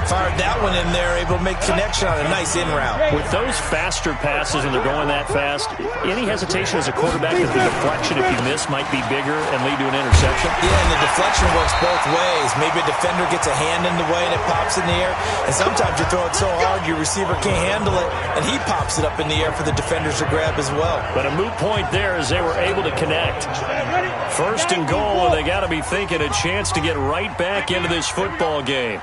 Fired that one in there, able to make connection on a nice in route. With those faster passes and they're going that fast, any hesitation as a quarterback that the deflection, if you miss, might be bigger and lead to an interception? Yeah, and the deflection works both ways. Maybe a defender gets a hand in the way and it pops in the air. And sometimes you throw it so hard your receiver can't handle it, and he pops it up in the air for the defenders to grab as well. But a moot point there as they were able to connect. First and goal, and they got to be thinking a chance to get right back into this football game.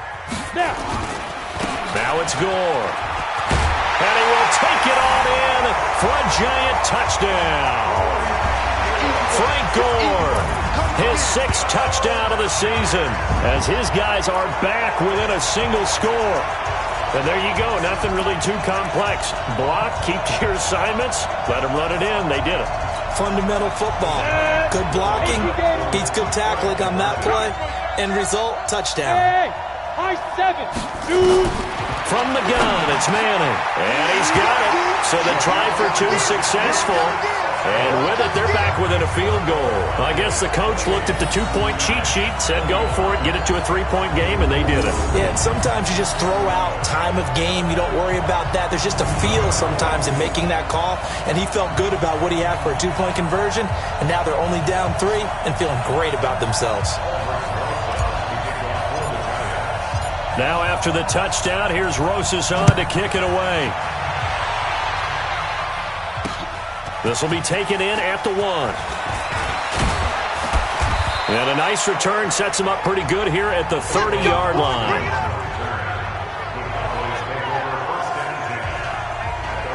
Now it's Gore. And he will take it on in for a giant touchdown. Frank Gore, his 6th touchdown of the season, as his guys are back within a single score. And there you go, nothing really too complex. Block, keep to your assignments, let them run it in. They did it. Fundamental football. Good blocking, beats good tackling on that play. End result, touchdown. From the gun, it's Manning. And he's got it. So the try for 2 successful. And with it, they're back within a field goal. I guess the coach looked at the 2-point cheat sheet, said go for it, get it to a 3-point game, and they did it. Yeah, and sometimes you just throw out time of game. You don't worry about that. There's just a feel sometimes in making that call. And he felt good about what he had for a 2-point conversion. And now they're only down 3 and feeling great about themselves. Now after the touchdown, here's Rosas on to kick it away. This will be taken in at the 1. And a nice return sets him up pretty good here at the 30-yard line.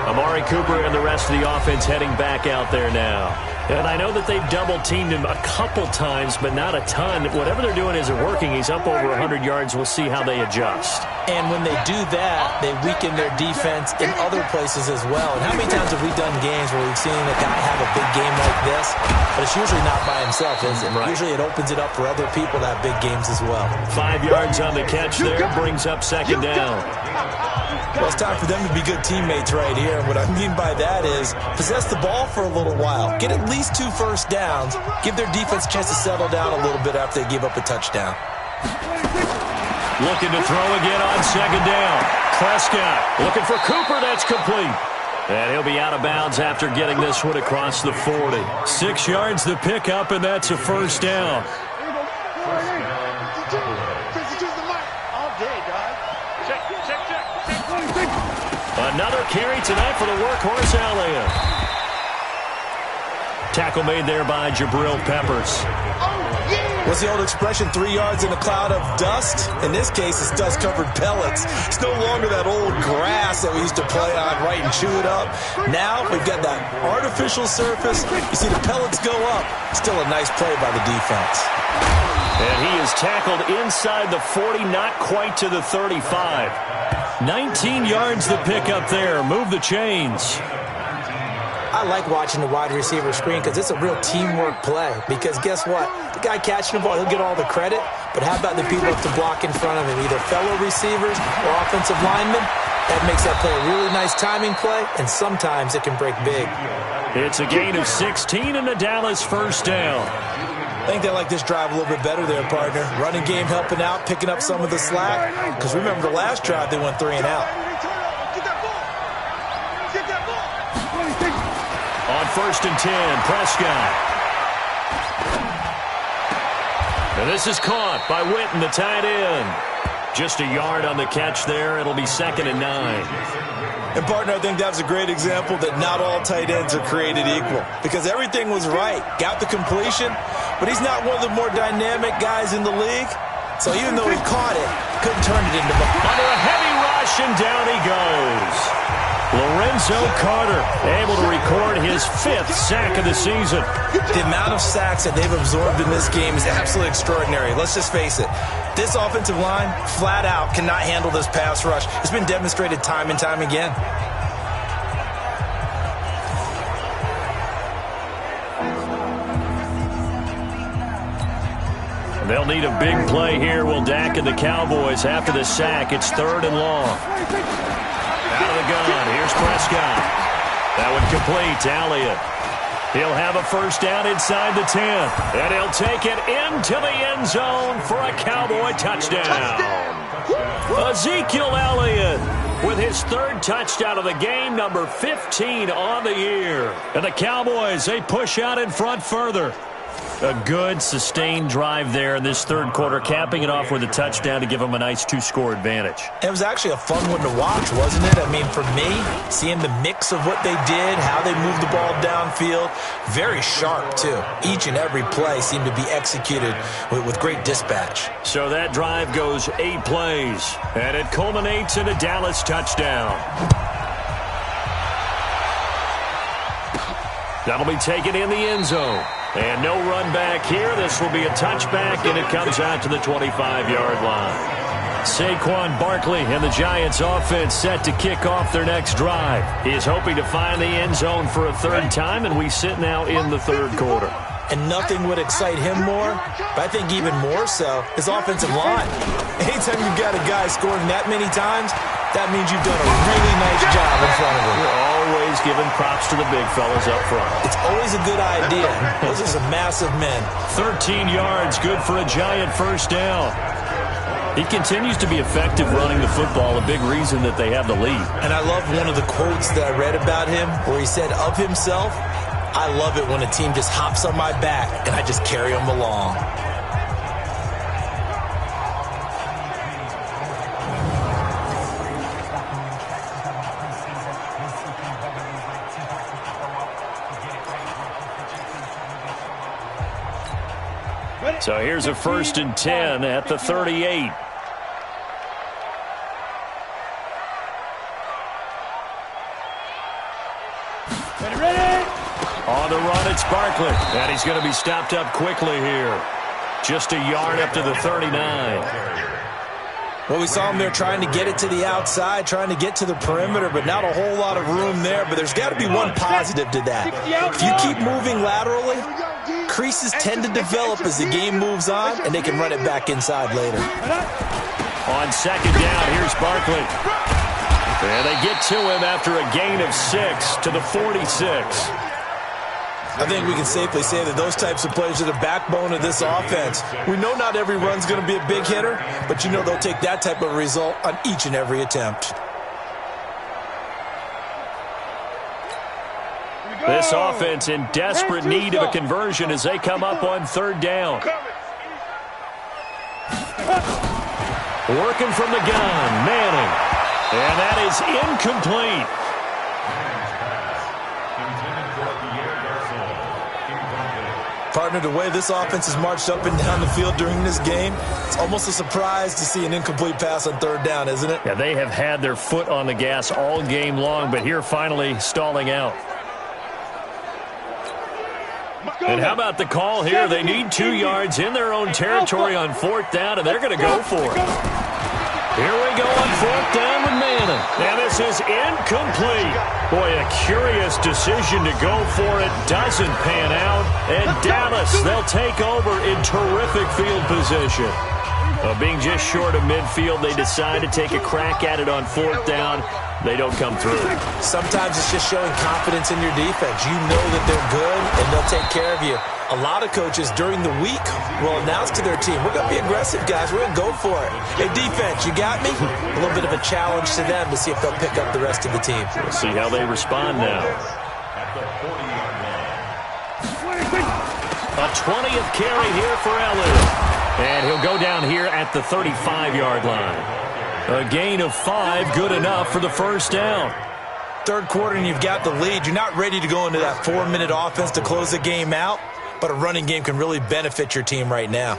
Amari Cooper and the rest of the offense heading back out there now. And I know that they've double-teamed him a couple times, but not a ton. Whatever they're doing isn't working. He's up over 100 yards. We'll see how they adjust. And when they do that, they weaken their defense in other places as well. And how many times have we done games where we've seen a guy have a big game like this? But it's usually not by himself, is it? Right. Usually it opens it up for other people to have big games as well. 5 yards on the catch there, brings up second down. Well, it's time for them to be good teammates right here. And what I mean by that is possess the ball for a little while. Get at least 2 first downs. Give their defense a chance to settle down a little bit after they give up a touchdown. Looking to throw again on second down. Prescott looking for Cooper. That's complete. And he'll be out of bounds after getting this one across the 40. 6 yards the pickup, and that's a first down. Another carry tonight for the workhorse Elliott. Tackle made there by Jabril Peppers. What's the old expression, 3 yards in a cloud of dust? In this case, it's dust-covered pellets. It's no longer that old grass that we used to play on, right, and chew it up. Now we've got that artificial surface. You see the pellets go up. Still a nice play by the defense. And he is tackled inside the 40, not quite to the 35. 19 yards the pickup there. Move the chains. I like watching the wide receiver screen because it's a real teamwork play. Because guess what? The guy catching the ball, he'll get all the credit. But how about the people up to block in front of him, either fellow receivers or offensive linemen? That makes that play a really nice timing play, and sometimes it can break big. It's a gain of 16 and the Dallas first down. I think they like this drive a little bit better there, partner. Running game helping out, picking up some of the slack. Because remember the last drive, they went 3 and out. On 1st and 10, Prescott. And this is caught by Witten, the tight end. Just a yard on the catch there. It'll be 2nd and 9. And, partner, I think that was a great example that not all tight ends are created equal. Because everything was right. Got the completion, but he's not one of the more dynamic guys in the league. So even though he caught it, couldn't turn it into... Under a heavy rush, and down he goes. Lorenzo Carter able to record his 5th sack of the season. The amount of sacks that they've absorbed in this game is absolutely extraordinary. Let's just face it. This offensive line, flat out, cannot handle this pass rush. It's been demonstrated time and time again. They'll need a big play here. Will Dak and the Cowboys after the sack. It's 3rd and long. Out of the gun. Here's Prescott. That one complete to Elliott. He'll have a first down inside the 10. And he'll take it into the end zone for a Cowboy touchdown. Ezekiel Elliott with his 3rd touchdown of the game, number 15 on the year. And the Cowboys, they push out in front further. A good, sustained drive there in this 3rd quarter, capping it off with a touchdown to give them a nice 2-score advantage. It was actually a fun one to watch, wasn't it? I mean, for me, seeing the mix of what they did, how they moved the ball downfield, very sharp, too. Each and every play seemed to be executed with great dispatch. So that drive goes 8 plays, and it culminates in a Dallas touchdown. That'll be taken in the end zone. And no run back here. This will be a touchback, and it comes out to the 25-yard line. Saquon Barkley and the Giants offense set to kick off their next drive. He is hoping to find the end zone for a 3rd time, and we sit now in the 3rd quarter. And nothing would excite him more, but I think even more so, his offensive line. Anytime you've got a guy scoring that many times, that means you've done a really nice job in front of him. You're always giving props to the big fellas up front. It's always a good idea. Those are some massive men. 13 yards, good for a Giant first down. He continues to be effective running the football, a big reason that they have the lead. And I love one of the quotes that I read about him where he said of himself, "I love it when a team just hops on my back and I just carry them along." So here's a 1st and 10 at the 38. On the run, it's Barkley. And he's going to be stopped up quickly here. Just a yard up to the 39. Well, we saw him there trying to get it to the outside, trying to get to the perimeter, but not a whole lot of room there. But there's got to be one positive to that. If you keep moving laterally, creases tend to develop as the game moves on, and they can run it back inside later. On 2nd down, here's Barkley. And they get to him after a gain of 6 to the 46. I think we can safely say that those types of plays are the backbone of this offense. We know not every run's going to be a big hitter, but you know they'll take that type of result on each and every attempt. This offense in desperate need of a conversion as they come up on 3rd down. Working from the gun, Manning. And that is incomplete. Partner, the way this offense has marched up and down the field during this game, it's almost a surprise to see an incomplete pass on 3rd down, isn't it? Yeah, they have had their foot on the gas all game long, but here finally stalling out. And how about the call here? They need 2 yards in their own territory on 4th down, and they're going to go for it. Here we go on 4th down with Manning. And this is incomplete. Boy, a curious decision to go for it. Doesn't pan out. And Dallas, they'll take over in terrific field position. Being just short of midfield, they decide to take a crack at it on 4th down. They don't come through. Sometimes it's just showing confidence in your defense. You know that they're good, and they'll take care of you. A lot of coaches during the week will announce to their team, we're going to be aggressive, guys. We're going to go for it. Hey, defense, you got me? A little bit of a challenge to them to see if they'll pick up the rest of the team. We'll see how they respond now. A 20th carry here for Elliott. And he'll go down here at the 35-yard line. A gain of 5, good enough for the 1st down. 3rd quarter and you've got the lead. You're not ready to go into that 4-minute offense to close the game out, but a running game can really benefit your team right now.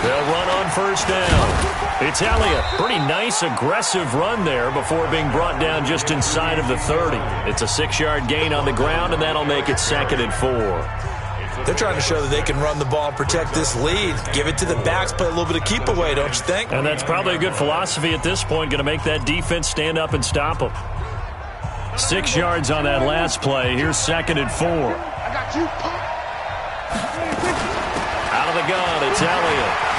They'll run on 1st down. It's Elliott. Pretty nice, aggressive run there before being brought down just inside of the 30. It's a 6-yard gain on the ground, and that'll make it 2nd and 4. They're trying to show that they can run the ball and protect this lead. Give it to the backs, play a little bit of keep away, don't you think? And that's probably a good philosophy at this point, going to make that defense stand up and stop them. 6 yards on that last play. Here's 2nd and 4. I got you. Out of the gun, it's Elliott.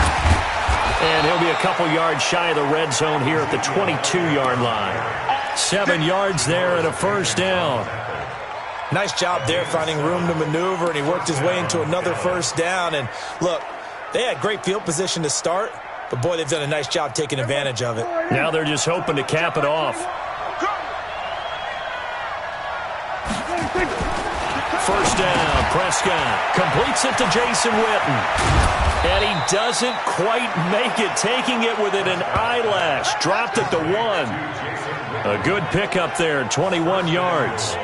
And he'll be a couple yards shy of the red zone here at the 22-yard line. 7 yards there and a 1st down. Nice job there finding room to maneuver, and he worked his way into another 1st down. And look, they had great field position to start, but boy, they've done a nice job taking advantage of it. Now they're just hoping to cap it off. 1st down, Prescott completes it to Jason Witten. And he doesn't quite make it, taking it within an eyelash. Dropped at the 1. A good pickup there, 21 yards.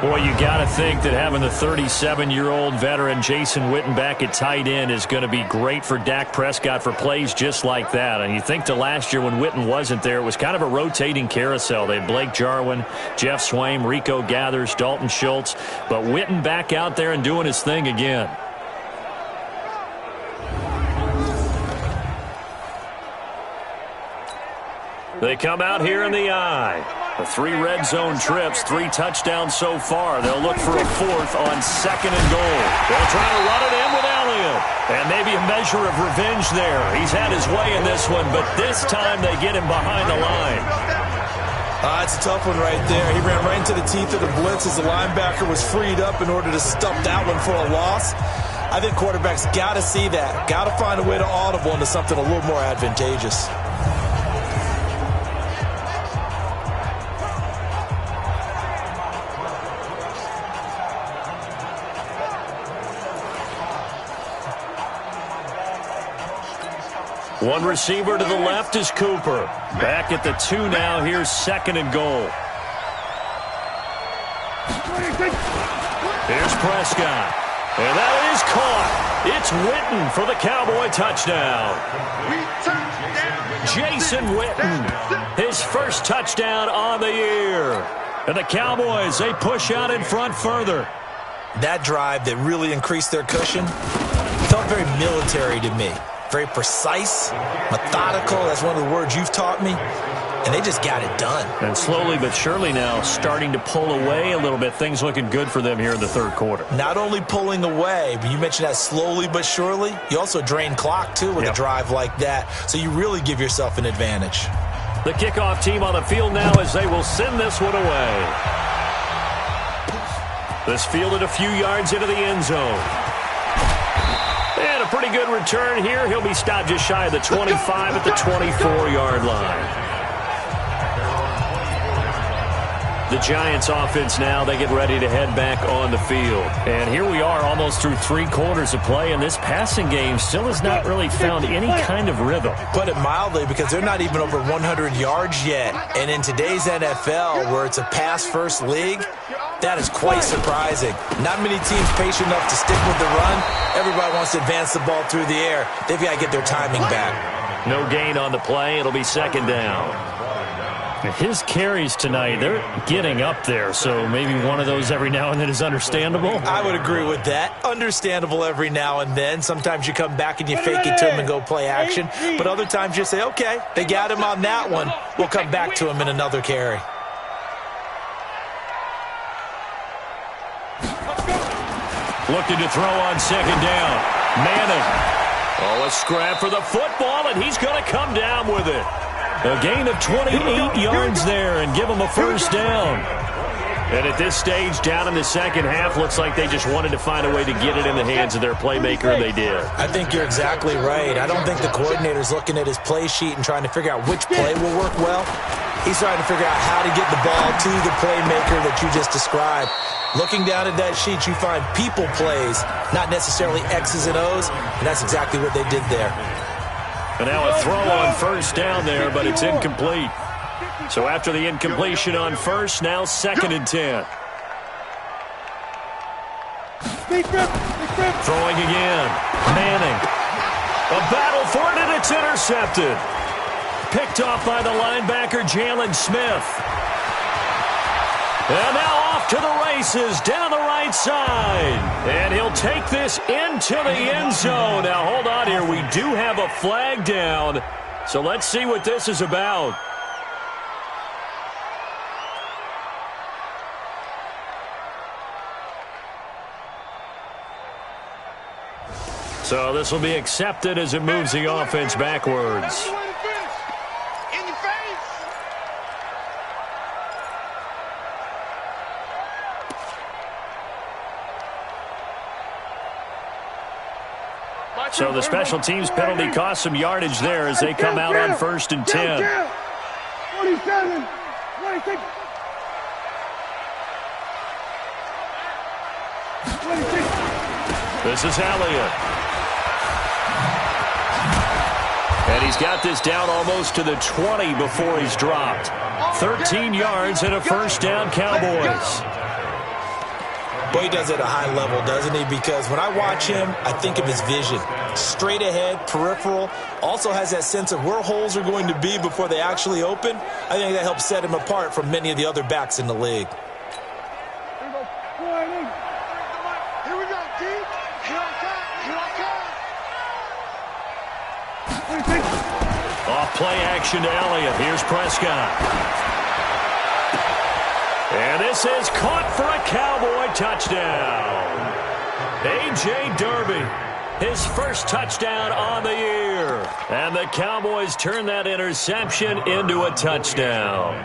Boy, you got to think that having the 37-year-old veteran Jason Witten back at tight end is going to be great for Dak Prescott for plays just like that. And you think to last year when Witten wasn't there, it was kind of a rotating carousel. They had Blake Jarwin, Jeff Swaim, Rico Gathers, Dalton Schultz. But Witten back out there and doing his thing again. They come out here in the eye. The 3 red zone trips, 3 touchdowns so far. They'll look for a 4th on 2nd and goal. They'll try to run it in with Elliott. And maybe a measure of revenge there. He's had his way in this one, but this time they get him behind the line. It's a tough one right there. He ran right into the teeth of the blitz as the linebacker was freed up in order to stop that one for a loss. I think quarterbacks got to see that. Got to find a way to audible into something a little more advantageous. One receiver to the left is Cooper. Back at the 2 now. Here's 2nd and goal. Here's Prescott. And that is caught. It's Witten for the Cowboy touchdown. Jason Witten, his first touchdown on the year. And the Cowboys, they push out in front further. That drive that really increased their cushion felt very military to me. Very precise, methodical. That's one of the words you've taught me. And they just got it done. And slowly but surely now starting to pull away a little bit. Things looking good for them here in the 3rd quarter. Not only pulling away, but you mentioned that slowly but surely. You also drain clock, too, with a drive like that. So you really give yourself an advantage. The kickoff team on the field now as they will send this one away. This fielded a few yards into the end zone. And a pretty good return here. He'll be stopped just shy of the 25 at the 24-yard line. The Giants offense now, they get ready to head back on the field. And here we are almost through 3 quarters of play, and this passing game still has not really found any kind of rhythm. Put it mildly, because they're not even over 100 yards yet. And in today's NFL, where it's a pass-first league, that is quite surprising. Not many teams patient enough to stick with the run. Everybody wants to advance the ball through the air. They've got to get their timing back. No gain on the play. It'll be 2nd down. His carries tonight, they're getting up there, so maybe one of those every now and then is understandable. I would agree with that. Understandable every now and then. Sometimes you come back and you fake it to him and go play action. But other times you say, okay, they got him on that one. We'll come back to him in another carry. Looking to throw on 2nd down. Manning. Oh, a scrap for the football, and he's going to come down with it. A gain of 28 yards there and give them a 1st down. And at this stage, down in the 2nd half, looks like they just wanted to find a way to get it in the hands of their playmaker, and they did. I think you're exactly right. I don't think the coordinator's looking at his play sheet and trying to figure out which play will work well. He's trying to figure out how to get the ball to the playmaker that you just described. Looking down at that sheet, you find people plays, not necessarily X's and O's, and that's exactly what they did there. And now a throw on 1st down there, but it's incomplete. So after the incompletion on 1st, now 2nd and 10. Throwing again. Manning. A battle for it, and it's intercepted. Picked off by the linebacker, Jalen Smith. And now off to the races down the right side. And he'll take this into the end zone. Now, hold on here. We do have a flag down. So let's see what this is about. So this will be accepted as it moves the offense backwards. So the special teams penalty cost some yardage there as they come out on 1st and 10. 27, 26. This is Elliott. And he's got this down almost to the 20 before he's dropped. 13 yards and a 1st down, Cowboys. Boy, he does it at a high level, doesn't he? Because when I watch him, I think of his vision. Straight ahead, peripheral. Also has that sense of where holes are going to be before they actually open. I think that helps set him apart from many of the other backs in the league. Here we go, Keith. Here I come. Here I come. Off play action to Elliott. Here's Prescott. And this is caught for a Cowboy touchdown. A.J. Derby, his first touchdown on the year. And the Cowboys turn that interception into a touchdown.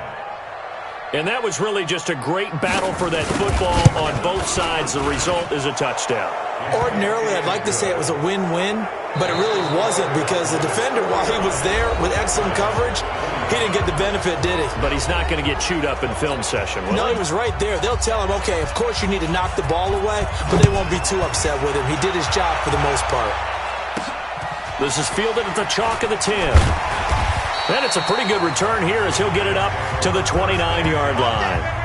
And that was really just a great battle for that football on both sides. The result is a touchdown. Ordinarily, I'd like to say it was a win-win, but it really wasn't because the defender, while he was there with excellent coverage, he didn't get the benefit, did he? But he's not going to get chewed up in film session, will No, he was right there. They'll tell him, okay, of course you need to knock the ball away, but they won't be too upset with him. He did his job for the most part. This is fielded at the chalk of the 10. And it's a pretty good return here as he'll get it up to the 29-yard line.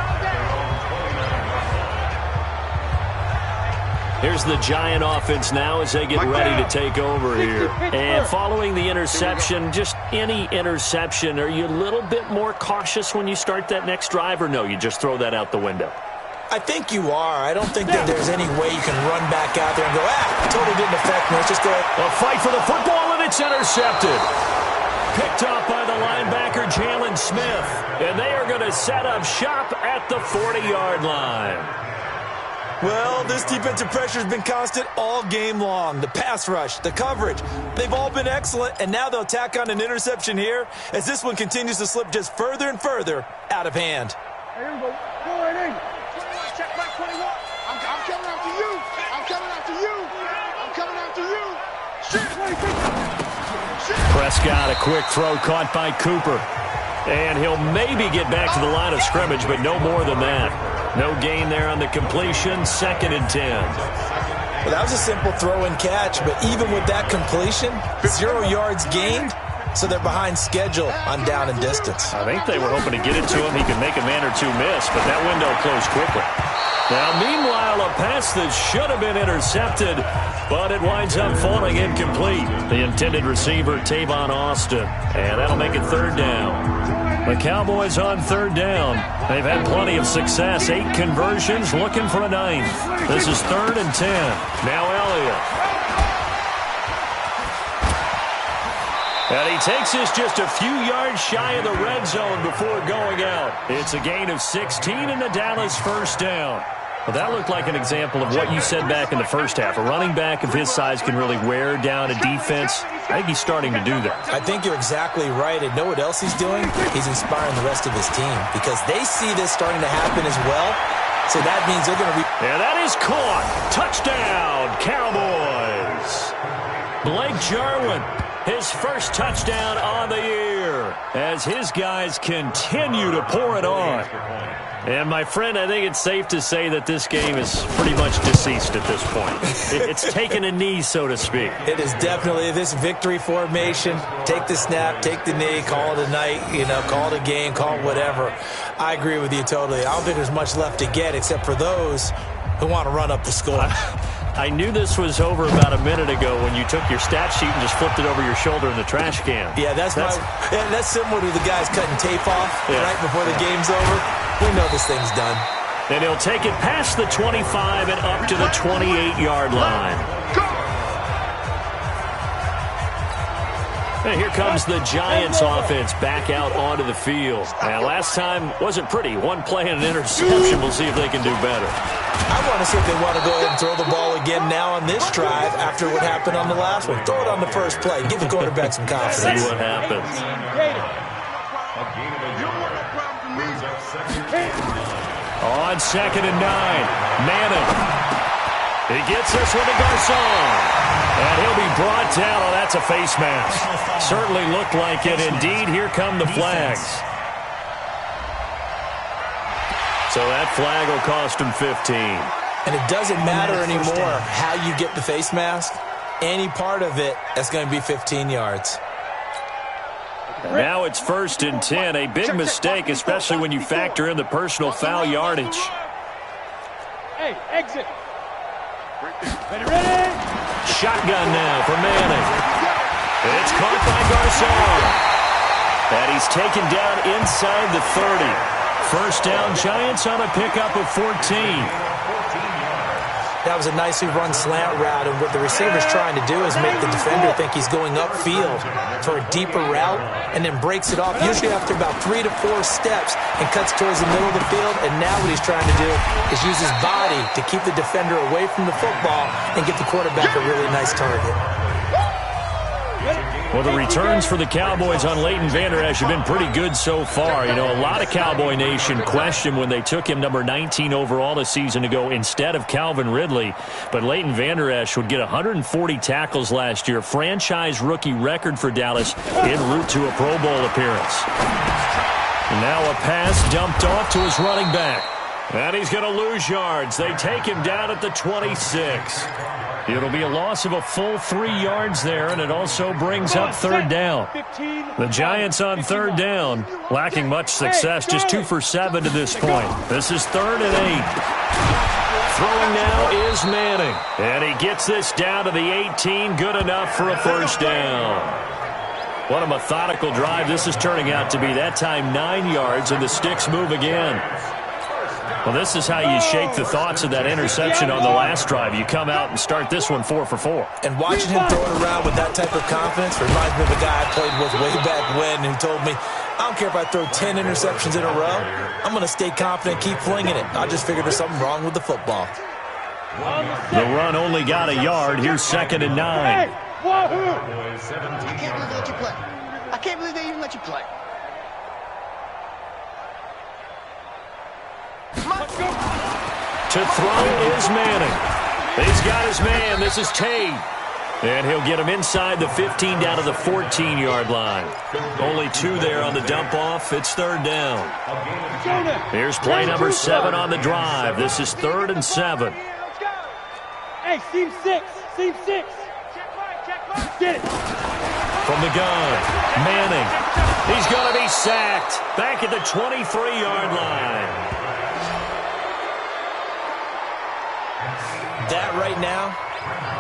Here's the Giant offense now as they get ready to take over here. And following the interception, just any interception, are you a little bit more cautious when you start that next drive, or no, you just throw that out the window? I think you are. I don't think that there's any way you can run back out there and go, totally didn't affect me. Let's just go. A fight for the football, and it's intercepted. Picked off by the linebacker, Jalen Smith. And they are going to set up shop at the 40-yard line. Well, this defensive pressure has been constant all game long. The pass rush, the coverage, they've all been excellent, and now they'll tack on an interception here as this one continues to slip just further and further out of hand. Here we go. Go right in. 21, check back 21. I'm coming after you. I'm coming after you. I'm coming after you. Shit. Prescott, a quick throw caught by Cooper. And he'll maybe get back to the line of scrimmage, but no more than that. No gain there on the completion, 2nd and 10. Well, that was a simple throw and catch, but even with that completion, 0 yards gained, so they're behind schedule on down and distance. I think they were hoping to get it to him. He could make a man or two miss, but that window closed quickly. Now, meanwhile, a pass that should have been intercepted, but it winds up falling incomplete. The intended receiver, Tavon Austin, and that'll make it 3rd down. The Cowboys on 3rd down. They've had plenty of success. 8 conversions, looking for a 9th. This is 3rd and 10. Now Elliott. And he takes this just a few yards shy of the red zone before going out. It's a gain of 16 in the Dallas 1st down. Well, that looked like an example of what you said back in the first half. A running back of his size can really wear down a defense. I think he's starting to do that. I think you're exactly right. And know what else he's doing? He's inspiring the rest of his team because they see this starting to happen as well. So that means they're going to be... And that is caught. Touchdown, Cowboys. Blake Jarwin, his first touchdown on the year as his guys continue to pour it on. And, my friend, I think it's safe to say that this game is pretty much deceased at this point. It's taken a knee, so to speak. It is definitely this victory formation. Take the snap, take the knee, call it a night, call it a game, call it whatever. I agree with you totally. I don't think there's much left to get except for those who want to run up the score. I knew this was over about a minute ago when you took your stat sheet and just flipped it over your shoulder in the trash can. Yeah, that's similar to the guys cutting tape off right before the game's over. We know this thing's done. And he'll take it past the 25 and up to the 28-yard line. And here comes the Giants offense back out onto the field. Now, last time wasn't pretty. One play and an interception. We'll see if they can do better. I want to see if they want to go ahead and throw the ball again now on this drive after what happened on the last one. Throw it on the first play. Give the quarterback some confidence. See what happens. On 2nd and 9, Manning. He gets this one to Garcon. And he'll be brought down. Oh, that's a face mask. Certainly looked like it. Indeed, here come the flags. So that flag will cost him 15. And it doesn't matter anymore how you get the face mask. Any part of it, that's going to be 15 yards. Now it's 1st and 10. A big mistake, especially when you factor in the personal foul yardage. Hey, exit. Ready? Shotgun now for Manning. It's caught by Garcon. And he's taken down inside the 30. 1st down, Giants on a pickup of 14. That was a nicely run slant route, and what the receiver's trying to do is make the defender think he's going upfield for a deeper route and then breaks it off, usually after about 3 to 4 steps, and cuts towards the middle of the field. And now what he's trying to do is use his body to keep the defender away from the football and give the quarterback a really nice target. Well, the returns for the Cowboys on Leighton Vander Esch have been pretty good so far. You know, a lot of Cowboy Nation questioned when they took him number 19 overall a season ago instead of Calvin Ridley. But Leighton Vander Esch would get 140 tackles last year, franchise rookie record for Dallas, en route to a Pro Bowl appearance. And now a pass dumped off to his running back. And he's going to lose yards. They take him down at the 26. It'll be a loss of a full 3 yards there, and it also brings up third down. The Giants on third down, lacking much success, just 2 for 7 to this point. This is 3rd and 8. Throwing now is Manning. And he gets this down to the 18, good enough for a first down. What a methodical drive this is turning out to be. That time 9 yards, and the sticks move again. Well, this is how you shake the thoughts of that interception on the last drive. You come out and start this one 4 for 4. And watching him throw it around with that type of confidence reminds me of a guy I played with way back when who told me, I don't care if I throw 10 interceptions in a row. I'm going to stay confident, keep flinging it. I just figured there's something wrong with the football. The run only got a yard. Here's 2nd and 9. I can't believe they let you play. I can't believe they even let you play. To throw is Manning. He's got his man. This is Tate. And he'll get him inside the 15 down to the 14-yard line. Only 2 there on the dump-off. It's 3rd down. Here's play number 7 on the drive. This is 3rd and 7. Hey, seam 6. Seam 6. Get it. From the gun, Manning. He's going to be sacked. Back at the 23-yard line. That right now,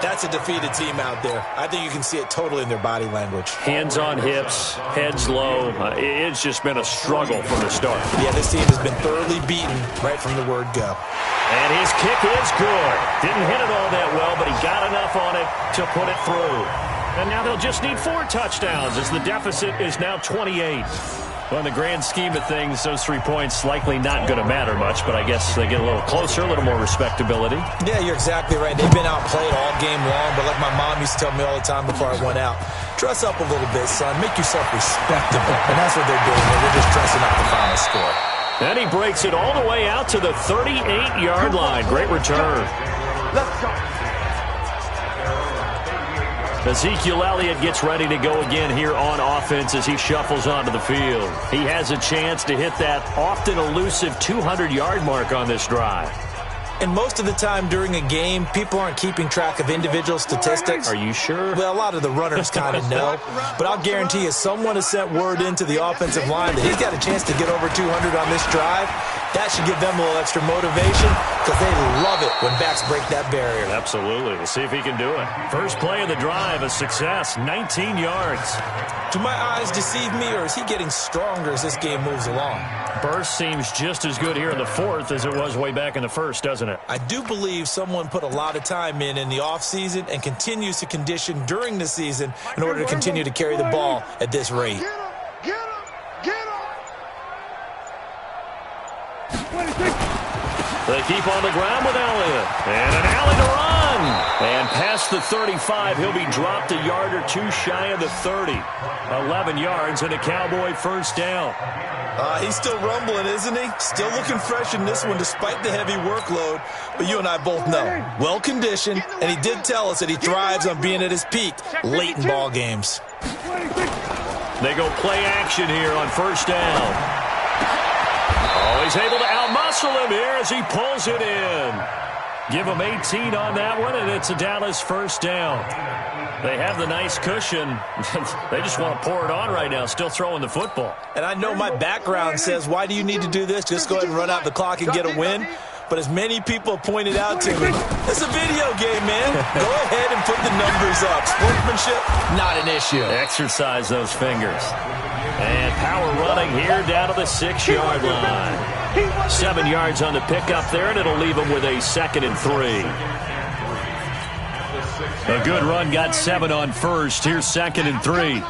that's a defeated team out there. I think you can see it totally in their body language. Hands on hips, heads low. It's just been a struggle from the start. Yeah, this team has been thoroughly beaten right from the word go. And his kick is good. Didn't hit it all that well, but he got enough on it to put it through. And now they'll just need 4 touchdowns as the deficit is now 28. Well, in the grand scheme of things, those 3 points likely not going to matter much, but I guess they get a little closer, a little more respectability. Yeah, you're exactly right. They've been outplayed all game long, but like my mom used to tell me all the time before I went out, dress up a little bit, son. Make yourself respectable. And that's what they're doing. They're just dressing up the final score. And he breaks it all the way out to the 38-yard line. Great return. Let's go. Ezekiel Elliott gets ready to go again here on offense as he shuffles onto the field. He has a chance to hit that often elusive 200-yard mark on this drive. And most of the time during a game, people aren't keeping track of individual statistics. Are you sure? Well, a lot of the runners kind of know. But I'll guarantee you someone has sent word into the offensive line that he's got a chance to get over 200 on this drive. That should give them a little extra motivation because they love it when backs break that barrier. Absolutely. We'll see if he can do it. First play of the drive, a success, 19 yards. Do my eyes deceive me, or is he getting stronger as this game moves along? Burst seems just as good here in the 4th as it was way back in the 1st, doesn't it? I do believe someone put a lot of time in the offseason and continues to condition during the season in order to continue to carry the ball at this rate. Get him. Get him. Get him. They keep on the ground with Elliott. And an alley to run. And past the 35, he'll be dropped a yard or 2 shy of the 30. 11 yards and a Cowboy first down. He's still rumbling, isn't he? Still looking fresh in this one despite the heavy workload. But you and I both know, well-conditioned, and he did tell us that he thrives on being at his peak late in ball games. They go play action here on first down. Oh, he's able to outmuscle him here as he pulls it in. Give him 18 on that one, and it's a Dallas first down. They have the nice cushion. They just want to pour it on right now, still throwing the football. And I know my background says, why do you need to do this? Just go ahead and run out the clock and get a win. But as many people pointed out to me, it's a video game, man. Go ahead and put the numbers up. Sportsmanship, not an issue. Exercise those fingers. And power running here down to the 6-yard line. 7 yards on the pickup there, and it'll leave him with a 2nd and 3. A good run, got 7 on first. Here's 2nd and 3.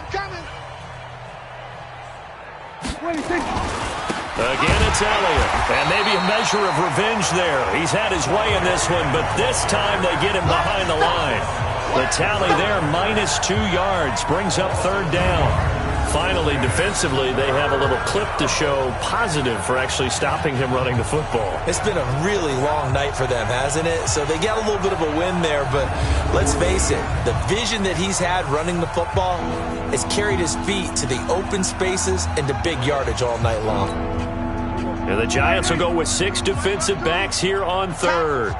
Again, it's Elliott. And maybe a measure of revenge there. He's had his way in this one, but this time they get him behind the line. The tally there, -2 yards, brings up 3rd down. Finally, defensively, they have a little clip to show positive for actually stopping him running the football. It's been a really long night for them, hasn't it? So they got a little bit of a win there, but let's face it, the vision that he's had running the football has carried his feet to the open spaces and to big yardage all night long. And the Giants will go with 6 defensive backs here on third.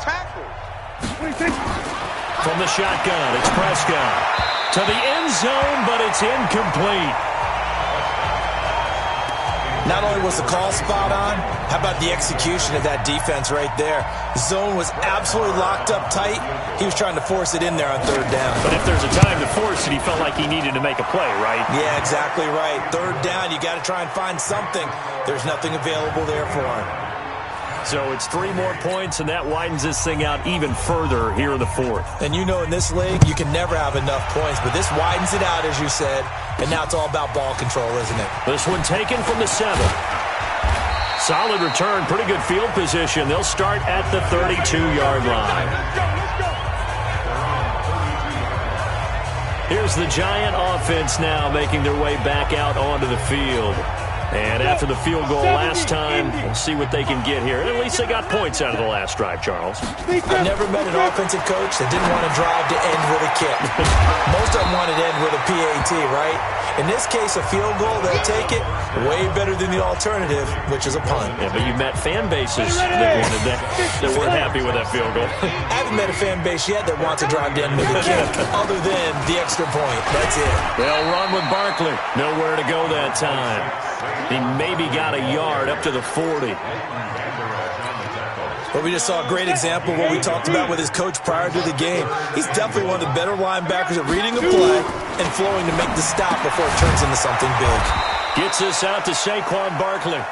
From the shotgun, it's Prescott. To the end zone, but it's incomplete. Not only was the call spot on, how about the execution of that defense right there? Zone was absolutely locked up tight. He was trying to force it in there on third down. But if there's a time to force it, he felt like he needed to make a play, right? Yeah, exactly right. Third down, you got to try and find something. There's nothing available there for him. So it's 3 more points, and that widens this thing out even further here in the fourth. And you know in this league, you can never have enough points, but this widens it out, as you said, and now it's all about ball control, isn't it? This one taken from the 7. Solid return, pretty good field position. They'll start at the 32-yard line. Here's the Giant offense now making their way back out onto the field. And after the field goal last time, we'll see what they can get here. And at least they got points out of the last drive, Charles. I've never met an offensive coach that didn't want to drive to end with a kick. Most of them wanted to end with a PAT, right? In this case, a field goal, they'll take it. Way better than the alternative, which is a punt. Yeah, but you met fan bases that wanted that weren't happy with that field goal. I haven't met a fan base yet that wants to drive to end with a kick, other than the extra point. That's it. They'll run with Barkley. Nowhere to go that time. He maybe got a yard up to the 40. But we just saw a great example of what we talked about with his coach prior to the game. He's definitely one of the better linebackers at reading a play and flowing to make the stop before it turns into something big. Gets us out to Saquon Barkley.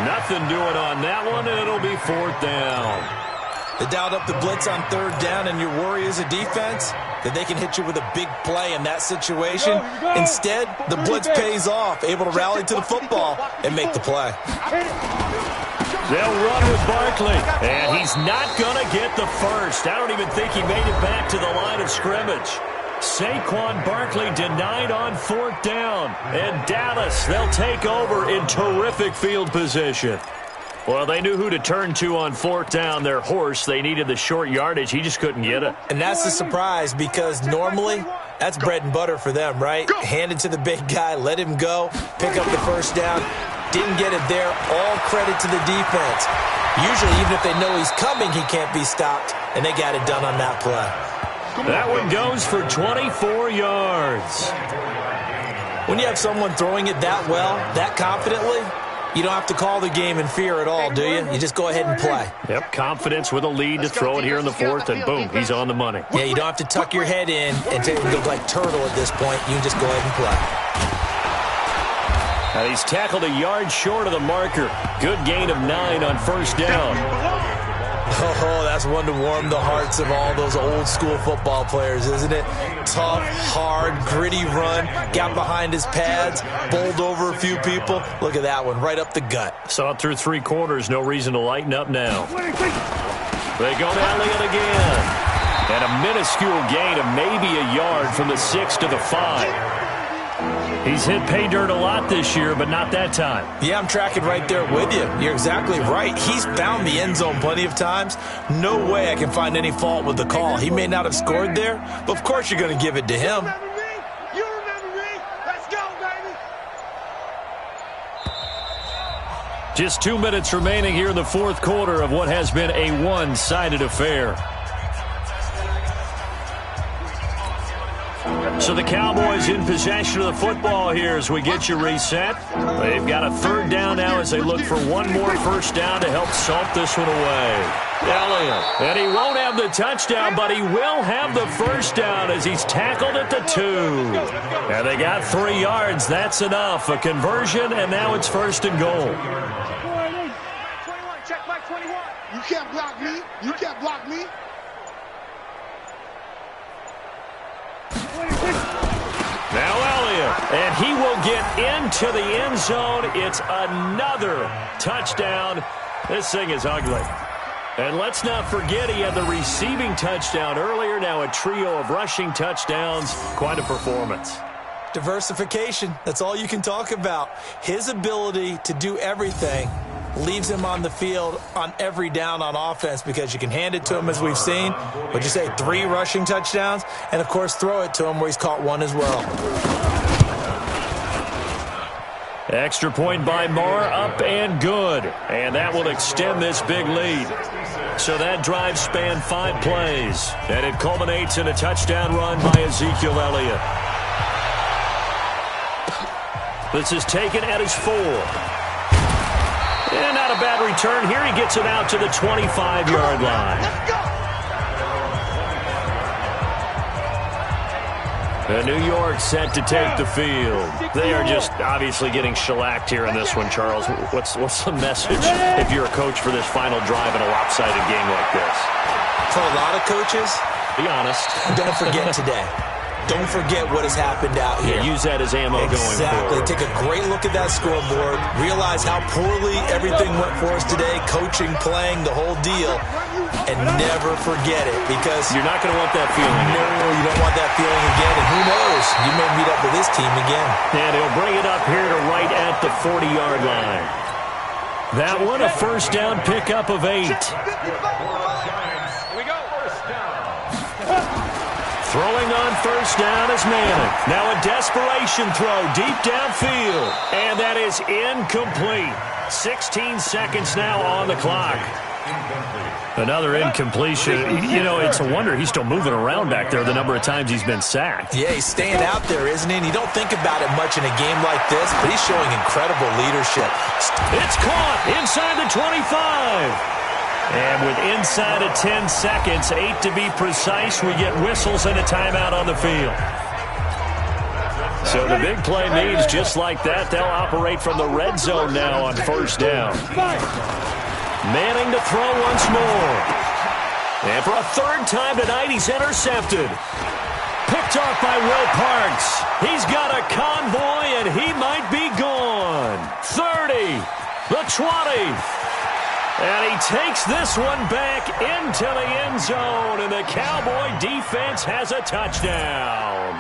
Nothing doing on that one, and it'll be 4th down. They dialed up the blitz on 3rd down, and your worry as a defense that they can hit you with a big play in that situation. Instead, the blitz pays off, able to rally to the football and make the play. They'll run with Barkley, and he's not going to get the first. I don't even think he made it back to the line of scrimmage. Saquon Barkley denied on 4th down, and Dallas, they'll take over in terrific field position. Well, they knew who to turn to on 4th down. Their horse, they needed the short yardage. He just couldn't get it. And that's the surprise, because normally that's bread and butter for them, right? Hand it to the big guy, let him go, pick up the first down. Didn't get it there. All credit to the defense. Usually, even if they know he's coming, he can't be stopped, and they got it done on that play. That one goes for 24 yards. When you have someone throwing it that well, that confidently, you don't have to call the game in fear at all, do you? You just go ahead and play. Yep, confidence with a lead to throw it here in the 4th, and boom, he's on the money. Yeah, you don't have to tuck your head in and look like turtle at this point. You can just go ahead and play. Now he's tackled a yard short of the marker. Good gain of 9 on 1st down. Oh, that's one to warm the hearts of all those old school football players, isn't it? Tough, hard, gritty run. Got behind his pads, bowled over a few people. Look at that one, right up the gut. Saw it through 3 quarters. No reason to lighten up now. They go to Elliott again. And a minuscule gain of maybe a yard from the 6 to the 5. He's hit pay dirt a lot this year, but not that time. Yeah, I'm tracking right there with you. You're exactly right. He's found the end zone plenty of times. No way I can find any fault with the call. He may not have scored there, but of course you're going to give it to him. You remember me? Let's go, baby. Just 2 minutes remaining here in the 4th quarter of what has been a one-sided affair. So the Cowboys in possession of the football here as we get you reset. They've got a 3rd down now as they look for one more first down to help salt this one away. Elliott, and he won't have the touchdown, but he will have the first down as he's tackled at the 2. And they got 3 yards. That's enough. A conversion, and now it's 1st and goal. 21, check back 21. You can't block me. You can't block me. Now Elliott, and he will get into the end zone. It's another touchdown. This thing is ugly. And let's not forget he had the receiving touchdown earlier. Now a trio of rushing touchdowns. Quite a performance. Diversification, that's all you can talk about. His ability to do everything leaves him on the field on every down on offense because you can hand it to him as we've seen. What'd you say, 3 rushing touchdowns? And, of course, throw it to him where he's caught 1 as well. Extra point by Marr, up and good. And that will extend this big lead. So that drive spanned 5 plays. And it culminates in a touchdown run by Ezekiel Elliott. This is taken at his 4. And not a bad return here. He gets it out to the 25-yard line. And New York set to take the field. They are just obviously getting shellacked here in this one, Charles. What's the message if you're a coach for this final drive in a lopsided game like this? For a lot of coaches, be honest. Don't forget today. Don't forget what has happened out here. Yeah, use that as ammo going forward. Exactly. Take a great look at that scoreboard. Realize how poorly everything went for us today. Coaching, playing, the whole deal. And never forget it, because you're not going to want that feeling. No, you don't want that feeling again. And who knows? You may meet up with this team again. And he'll bring it up here to right at the 40-yard line. That one a first down pickup of 8. Throwing on first down is Manning. Now a desperation throw deep downfield. And that is incomplete. 16 seconds now on the clock. Another incompletion. You know, it's a wonder he's still moving around back there the number of times he's been sacked. Yeah, he's staying out there, isn't he? And you don't think about it much in a game like this, but he's showing incredible leadership. It's caught inside the 25. And with inside of 10 seconds, 8 to be precise, we get whistles and a timeout on the field. So the big play means just like that, they'll operate from the red zone now on first down. Manning to throw once more. And for a third time tonight, he's intercepted. Picked off by Will Parks. He's got a convoy, and he might be gone. 30, the 20. And he takes this one back into the end zone, and the Cowboy defense has a touchdown.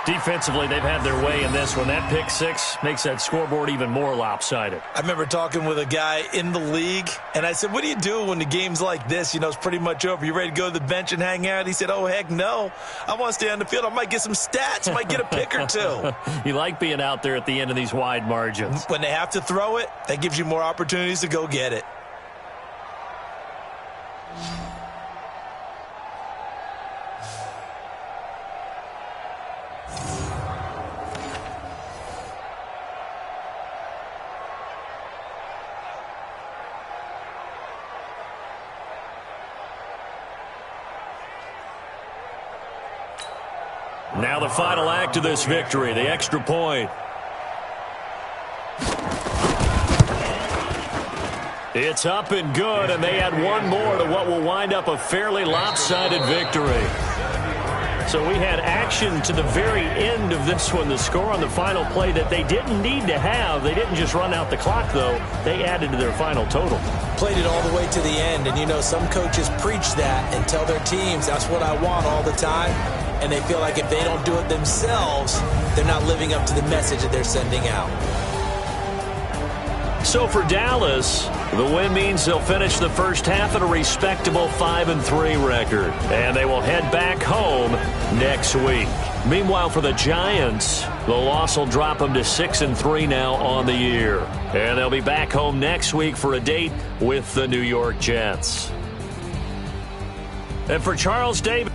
Defensively, they've had their way in this one. That pick 6 makes that scoreboard even more lopsided. I remember talking with a guy in the league, and I said, what do you do when the game's like this? You know, it's pretty much over. You ready to go to the bench and hang out? He said, oh, heck no. I want to stay on the field. I might get some stats. I might get a pick or 2. You like being out there at the end of these wide margins. When they have to throw it, that gives you more opportunities to go get it. Now the final act of this victory, the extra point. It's up and good, and they add one more to what will wind up a fairly lopsided victory. So we had action to the very end of this one. The score on the final play that they didn't need to have. They didn't just run out the clock, though. They added to their final total. Played it all the way to the end, and you know, some coaches preach that and tell their teams, that's what I want all the time. And they feel like if they don't do it themselves, they're not living up to the message that they're sending out. So for Dallas, the win means they'll finish the first half at a respectable 5-3 record. And they will head back home next week. Meanwhile, for the Giants, the loss will drop them to 6-3 now on the year. And they'll be back home next week for a date with the New York Jets. And for Charles Davis.